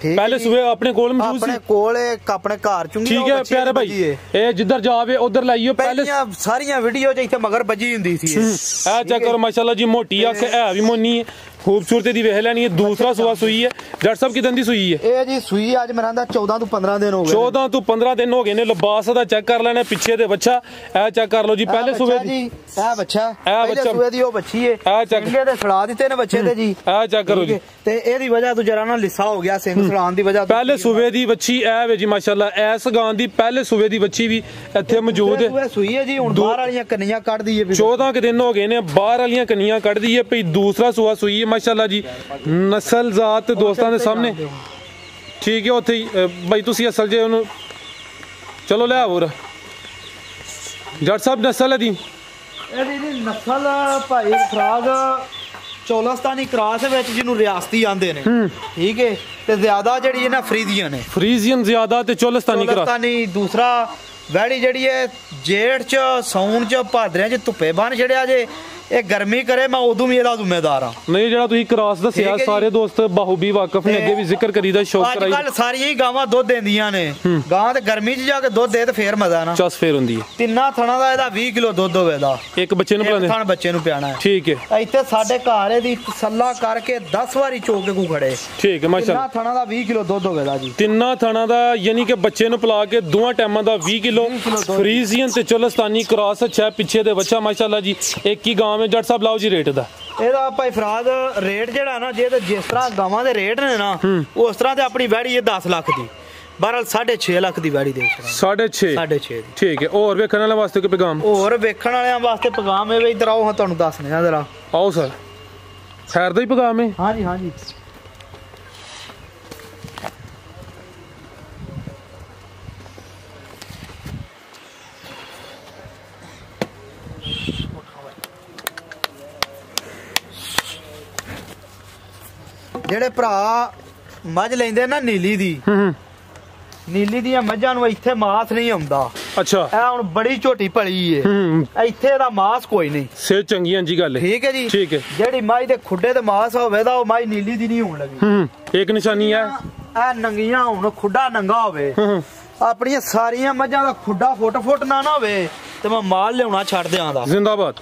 पहले सुबह अपने कोल मौजूद अपने कोल अपने घर चुंगी। ठीक है प्यारे भाई, ए जिधर जावे उधर लाइयो। पहले सारियां वीडियो च इथे मगर बजी हुंदी सी। ए चेक करो माशाल्लाह जी, मोटी आंखें है भी मोनी है। खूबसूरती दी वेख लैनी है। दूसरा सुआ सुई है जट साहब कितने दी सुई है? ਇਹ ਜੀ ਸੂਈ ਅੱਜ ਮੇਰਾ ਦਾ 14 ਤੋਂ 15 ਦਿਨ ਹੋ ਗਏ 14 ਤੋਂ 15 ਦਿਨ ਹੋ ਗਏ ਨੇ। ਲਿਬਾਸ ਦਾ ਚੈੱਕ ਕਰ ਲੈਣਾ ਪਿੱਛੇ ਦੇ ਬੱਚਾ ਇਹ ਚੈੱਕ ਕਰ ਲਓ ਜੀ। ਪਹਿਲੇ ਸੂਏ ਦੀ ਇਹ ਬੱਚਾ ਪਹਿਲੇ ਸੂਏ ਦੀ ਉਹ ਬੱਚੀ ਹੈ ਇਹ ਚੈੱਕ ਸਿੰਘੇ ਦੇ ਸੜਾ ਦਿੱਤੇ ਨੇ ਬੱਚੇ ਤੇ ਜੀ ਇਹ ਚੈੱਕ ਕਰੋ ਜੀ। ਤੇ ਇਹਦੀ ਵਜ੍ਹਾ ਤੋਂ ਜਰਾ ਨਾ ਲਿੱਸਾ ਹੋ ਗਿਆ ਸਿੰਘ ਸੜਾਉਣ ਦੀ ਵਜ੍ਹਾ ਤੋਂ। ਪਹਿਲੇ ਸੂਏ ਦੀ ਬੱਚੀ ਇਹ ਵੇ ਜੀ ਮਾਸ਼ਾਅੱਲਾ। ਐਸ ਗਾਂ ਦੀ ਪਹਿਲੇ ਸੂਏ ਦੀ ਬੱਚੀ ਵੀ ਇੱਥੇ ਮੌਜੂਦ ਹੈ। ਸੂਈ ਹੈ ਜੀ ਹੁਣ ਬਾਹਰ ਵਾਲੀਆਂ ਕੰਨੀਆਂ ਕੱਢਦੀ ਹੈ 14 ਕੁ ਦਿਨ ਹੋ ਗਏ ਨੇ ਬਾਹਰ ਵਾਲੀਆਂ ਕੰਨੀਆਂ ਕੱਢਦੀ ਹੈ ਭਈ। ਦੂਸਰਾ ਸੂਆ ਸੂਈ ਹੈ ਮਾਸ਼ਾਅੱਲਾ ਜੀ। ਨਸਲ ਜ਼ਾਤ ਦੋਸਤਾਂ ਦੇ ਸਾਹਮਣੇ ਠੀਕ ਹੈ। ਉੱਥੇ ਹੀ ਬਈ ਤੁਸੀਂ ਅਸਲ ਜੇ ਉਹਨੂੰ ਚਲੋ ਲੈ ਆਵੋ ਜੱਟ ਸਾਹਿਬ ਨਸਲ ਦੀ ਇਹਦੀ ਜੀ ਨਸਲ ਭਾਈ ਫਰਾਗ ਚੋਲਸਤਾਨੀ ਕਰਾਸ ਵਿੱਚ ਜਿਹਨੂੰ ਰਿਆਸਤੀ ਆਂਦੇ ਨੇ ਠੀਕ ਹੈ। ਤੇ ਜ਼ਿਆਦਾ ਜਿਹੜੀ ਹੈ ਨਾ ਫਰੀਦੀਆਂ ਨੇ ਫਰੀਜ਼ੀਅਨ ਜ਼ਿਆਦਾ ਤੇ ਚੋਲਸਤਾਨੀ ਕਰਾਸ। ਚੋਲਸਤਾਨੀ ਦੂਸਰਾ ਵੈੜੀ ਜਿਹੜੀ ਹੈ ਜੇਠ ਚ ਸੌਣ ਚ ਭਾਦਰਿਆਂ ਚ ਧੁੱਪੇ ਬੰਨ ਛੜਿਆ ਜੇ ਇਹ ਗਰਮੀ ਕਰੇ ਮੈਂ ਉਦੋਂ ਵੀ ਇਹਦਾ ਜ਼ਿੰਮੇਦਾਰ ਆ। ਨਹੀਂ ਜਿਹੜਾ ਤੁਸੀਂ ਕਰਾਸ ਦੱਸਿਆ ਸਾਰੇ ਦੋਸਤ ਬਾਹੂਬੀ ਵਾਕਫ ਨੇ ਅੱਗੇ ਵੀ ਜ਼ਿਕਰ ਕਰੀਦਾ ਸ਼ੌਕ ਕਰਾਈ। ਅੱਜ ਕੱਲ ਸਾਰੀਆਂ ਹੀ ਗਾਵਾਂ ਦੁੱਧ ਦਿੰਦੀਆਂ ਨੇ। ਗਾਂ ਤੇ ਗਰਮੀ 'ਚ ਜਾ ਕੇ ਦੁੱਧ ਦੇ ਤੇ ਫੇਰ ਮਜ਼ਾ ਨਾ ਚਸ ਫੇਰ ਹੁੰਦੀ ਹੈ। ਤਿੰਨਾਂ ਥਣਾ ਦਾ ਇਹਦਾ 20 ਕਿਲੋ ਦੁੱਧ ਹੋਵੇਗਾ। ਇੱਕ ਬੱਚੇ ਨੂੰ ਪਿਲਾਉਂਦੇ ਥਣ ਬੱਚੇ ਨੂੰ ਪਿਆਣਾ ਹੈ ਠੀਕ ਹੈ। ਇੱਥੇ ਸਾਡੇ ਘਰ ਇਹਦੀ ਤਸੱਲਾ ਕਰਕੇ 10 ਵਾਰੀ ਚੋਕ ਕੇ ਕੋ ਖੜੇ ਠੀਕ ਹੈ ਮਾਸ਼ਾਅੱਲਾ। ਤਿੰਨਾਂ ਥਣਾ ਦਾ 20 ਕਿਲੋ ਦੁੱਧ ਹੋਵੇਗਾ ਜੀ। ਤਿੰਨਾਂ ਥਣਾ ਦਾ ਯਾਨੀ ਕਿ ਬੱਚੇ ਨੂੰ ਪਿਲਾ ਕੇ ਦੋਵਾਂ ਟਾਈਮਾਂ ਦਾ 20 ਕਿਲੋ ਫਰੀਜ਼ੀਅਨ ਤੇ ਚੋਲਸਤਾਨੀ ਕਰਾਸ ਅੱਛਾ ਪਿੱਛੇ ਦੇ ਬੱਚਾ ਮਾਸ਼ਾਅੱਲਾ ਜੀ। ਇੱਕ ਹੀ ਗਾਂ ਵਿੱਚ ਜੱਟ ਸਾਹਿਬ ਲਾਓ ਜੀ ਰੇਟ ਦਾ ਇਹਦਾ ਭਾਈ ਫਰਾਦ ਰੇਟ ਜਿਹੜਾ ਨਾ ਜੇ ਤੇ ਜਿਸ ਤਰ੍ਹਾਂ ਗਾਵਾਂ ਦੇ ਰੇਟ ਨੇ ਨਾ ਉਸ ਤਰ੍ਹਾਂ ਤੇ ਆਪਣੀ ਵੈੜੀ ਇਹ 10 ਲੱਖ ਦੀ ਬਹਰਹਾਲ 6.5 ਲੱਖ ਦੀ ਵੈੜੀ ਦੇ 6.5 ਠੀਕ ਹੈ। ਹੋਰ ਵੇਖਣ ਵਾਲਿਆਂ ਵਾਸਤੇ ਕੋਈ ਪੈਗਾਮ? ਹੋਰ ਵੇਖਣ ਵਾਲਿਆਂ ਵਾਸਤੇ ਪੈਗਾਮ ਇਹ ਵੀ ਇਧਰ ਆਓ ਹਾਂ ਤੁਹਾਨੂੰ ਦੱਸਨੇ ਆ ਜਰਾ। ਆਓ ਸਰ ਖੈਰ ਦਾ ਹੀ ਪੈਗਾਮ ਹੈ। ਹਾਂਜੀ ਹਾਂਜੀ ਜਿਹੜੇ ਭਰਾ ਮੱਝ ਲੈਂਦੇ ਨਾ ਨੀਲੀ ਦੀ ਨੀਲੀ ਦੀਆਂ ਮੱਝਾਂ ਨੂੰ ਇੱਥੇ ਮਾਸ ਨਹੀਂ ਆਉਂਦਾ। ਅੱਛਾ ਇਹ ਹੁਣ ਬੜੀ ਝੋਟੀ ਭਲੀ ਏ ਇੱਥੇ ਇਹਦਾ ਮਾਸ ਕੋਈ ਨਹੀਂ। ਸੇ ਚੰਗੀ ਜੀ ਗੱਲ ਹੈ ਠੀਕ ਹੈ ਜੀ। ਠੀਕ ਹੈ। ਜਿਹੜੀ ਮੱਝ ਦੇ ਖੁੱਡੇ ਤੇ ਮਾਸ ਹੋਵੇ ਤਾਂ ਉਹ ਮੱਝ ਨੀਲੀ ਦੀ ਨਹੀਂ ਹੋਣ ਲੱਗੀ। ਇੱਕ ਨਿਸ਼ਾਨੀ ਹੈ ਇਹ ਨੰਗੀਆਂ ਹੁਣ ਖੁੱਡਾ ਨੰਗਾ ਹੋਵੇ ਆਪਣੀਆਂ ਸਾਰੀਆਂ ਮੱਝਾਂ ਦਾ ਖੁੱਡਾ ਫੁੱਟ ਨਾ ਹੋਵੇ ਤੇ ਮੈਂ ਮਾਲ ਲਿਆਉਣਾ ਛੱਡ ਦਿਆਂਦਾ। ਜ਼ਿੰਦਾਬਾਦ।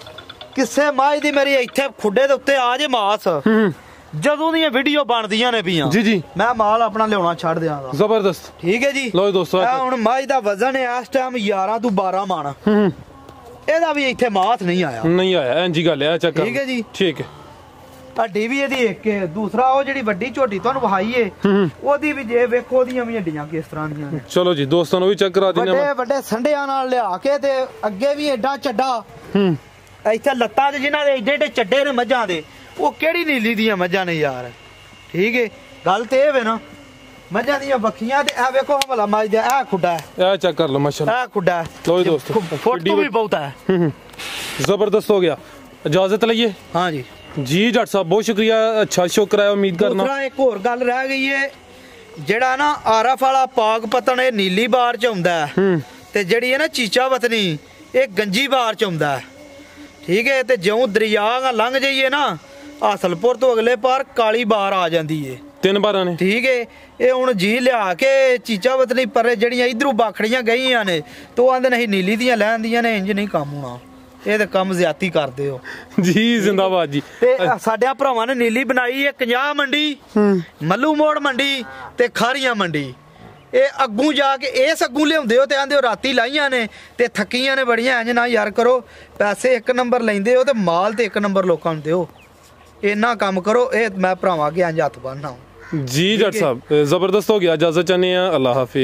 ਕਿਸੇ ਮੱਝ ਦੀ ਮੇਰੀ ਇੱਥੇ ਖੁੱਡੇ ਦੇ ਉੱਤੇ ਆ ਜੇ ਮਾਸ ਜਦੋਂ ਦੀਆਂ ਵੀਡੀਓ ਬਣਦੀਆਂ ਨੇ ਪਈਆਂ ਜੀ ਜੀ ਮੈਂ ਮਾਲ ਆਪਣਾ ਲਿਆਉਣਾ ਛੱਡ ਦਿਆਂਗਾ। ਜ਼ਬਰਦਸਤ ਠੀਕ ਹੈ ਜੀ। ਲਓ ਦੋਸਤੋ ਇਹ ਹੁਣ ਮੱਝ ਦਾ ਵਜ਼ਨ ਹੈ ਇਸ ਟਾਈਮ 11 ਤੋਂ 12 ਮਣ ਇਹਦਾ ਵੀ ਇੱਥੇ ਮਾਸ ਨਹੀਂ ਆਇਆ ਇੰਜੀ ਗੱਲ ਹੈ ਚੱਕਰ। ਠੀਕ ਹੈ ਜੀ। ਠੀਕ ਹੈ। ਹੱਡੀ ਵੀ ਇਹਦੀ ਇੱਕ ਹੈ। ਦੂਸਰਾ ਉਹ ਜਿਹੜੀ ਵੱਡੀ ਝੋਟੀ ਤੁਹਾਨੂੰ ਵਹਾਈ ਏ ਉਹਦੀ ਵੀ ਜੇ ਵੇਖੋ ਉਹਦੀਆਂ ਵੀ ਹੱਡੀਆਂ ਕਿਸ ਤਰ੍ਹਾਂ ਦੀਆਂ ਨੇ। ਚਲੋ ਜੀ ਦੋਸਤਾਂ ਨੂੰ ਵੀ ਚੈੱਕ ਕਰਾ ਦਿੰਦੇ ਆ। ਵੱਡੇ ਸੰਡਿਆਂ ਨਾਲ ਲਿਆ ਕੇ ਤੇ ਅੱਗੇ ਵੀ ਐਡਾ ਚੱਡਾ ਇੱਥੇ ਲੱਤਾਂ 'ਚ ਜਿਨ੍ਹਾਂ ਦੇ ਏਡੇ ਏਡੇ ਚੱਡੇ ਨੇ ਮੱਝਾਂ ਦੇ ਉਹ ਕਿਹੜੀ ਨੀਲੀ ਦੀਆਂ ਮੱਝਾਂ ਨੇ ਯਾਰ। ਠੀਕ ਹੈ ਗੱਲ ਤੇ ਇਹ ਵੇ ਨਾ ਮੱਝਾਂ ਦੀਆਂ ਬੱਖੀਆਂ ਤੇ ਇਹ ਵੇਖੋ ਭਲਾ ਮੱਝ ਦਾ ਇਹ ਖੁੱਡਾ ਹੈ। ਇਹ ਚੈੱਕ ਕਰ ਲਓ ਮਾਸ਼ਾਅੱਲਾ। ਇਹ ਖੁੱਡਾ ਲਓ ਜੀ ਦੋਸਤੋ ਫੋਟੋ ਵੀ ਬਹੁਤ ਹੈ। ਜ਼ਬਰਦਸਤ ਹੋ ਗਿਆ। ਇਜਾਜ਼ਤ ਲਈਏ। ਹਾਂ ਜੀ ਜੀ ਜੱਟ ਸਾਹਿਬ ਬਹੁਤ ਸ਼ੁਕਰੀਆ। ਅੱਛਾ ਸ਼ੁਕਰ ਹੈ ਉਮੀਦ ਕਰਨਾ। ਦੂਸਰਾ ਇੱਕ ਹੋਰ ਗੱਲ ਰਹਿ ਗਈ ਏ ਜਿਹੜਾ ਨਾ ਆਰਫ ਵਾਲਾ ਪਾਕ ਪਤਨ ਇਹ ਨੀਲੀ ਬਾਰ ਚ ਆਉਂਦਾ ਹੈ ਤੇ ਜਿਹੜੀ ਹੈ ਨਾ ਚੀਚਾ ਵਤਨੀ ਇਹ ਗੰਜੀ ਬਾਰ ਚ ਆਉਂਦਾ ਹੈ। ਠੀਕ ਹੈ। ਤੇ ਜਿਉਂ ਦਰਿਆ ਲੰਘ ਜਾਈਏ ਨਾ ਹਾਸਲਪੁਰ ਤੋਂ ਅਗਲੇ ਪਾਰ ਕਾਲੀ ਬਾਰ ਆ ਜਾਂਦੀ ਏ। 3 ਬਾਰਾਂ ਨੇ। ਠੀਕ ਹੈ। ਇਹ ਹੁਣ ਜੀ ਲਿਆ ਕੇ ਚੀਚਾ ਵਤਨੀ ਪਰ ਜਿਹੜੀਆਂ ਇਧਰੋਂ ਬਾਖੜੀਆਂ ਗਈਆਂ ਨੇ ਤੋ ਆਂਦੇ ਨਹੀਂ ਨੀਲੀ ਦੀਆਂ ਲੈਂਦੀਆਂ ਨੇ ਇੰਜ ਨਹੀਂ ਕੰਮ ਹੋਣਾ। ਇਹ ਤੇ ਕੰਮ ਜ਼ਿਆਤੀ ਕਰਦੇ ਹੋ ਜੀ। ਜ਼ਿੰਦਾਬਾਦ ਜੀ। ਤੇ ਸਾਡਿਆਂ ਭਰਾਵਾਂ ਨੇ ਨੀਲੀ ਬਣਾਈ ਹੈ 50 ਮੰਡੀ ਮੱਲੂ ਮੋੜ ਮੰਡੀ ਤੇ ਖਾਰੀਆਂ ਮੰਡੀ। ਇਹ ਅੱਗੂ ਜਾ ਕੇ ਇਸ ਅੱਗੂ ਲਿਆਉਂਦੇ ਹੋ ਤੇ ਆਂਦੇ ਹੋ ਰਾਤੀ ਲਾਈਆਂ ਨੇ ਤੇ ਥੱਕੀਆਂ ਨੇ ਬੜੀਆਂ ਇੰਜ ਨਾ ਯਾਰ ਕਰੋ। ਪੈਸੇ 1 ਨੰਬਰ ਲੈਂਦੇ ਹੋ ਤੇ ਮਾਲ ਤੇ 1 ਨੰਬਰ ਲੋਕਾਂ ਨੂੰ ਦਿਓ। ਇੰਨਾ ਕੰਮ ਕਰੋ। ਇਹ ਮੈਂ ਭਰਾਵਾਂ ਅੱਗੇ ਇੰਜ ਹੱਥ ਬੰਨ੍ਹਣਾ ਜੀ ਜੱਟ ਸਾਹਿਬ ਜ਼ਬਰਦਸਤ ਹੋ ਗਿਆ। ਇਜਾਜ਼ਤ ਚਾਹੁੰਦੇ ਆ। ਅੱਲਾਹ ਹਾਫਿਜ਼।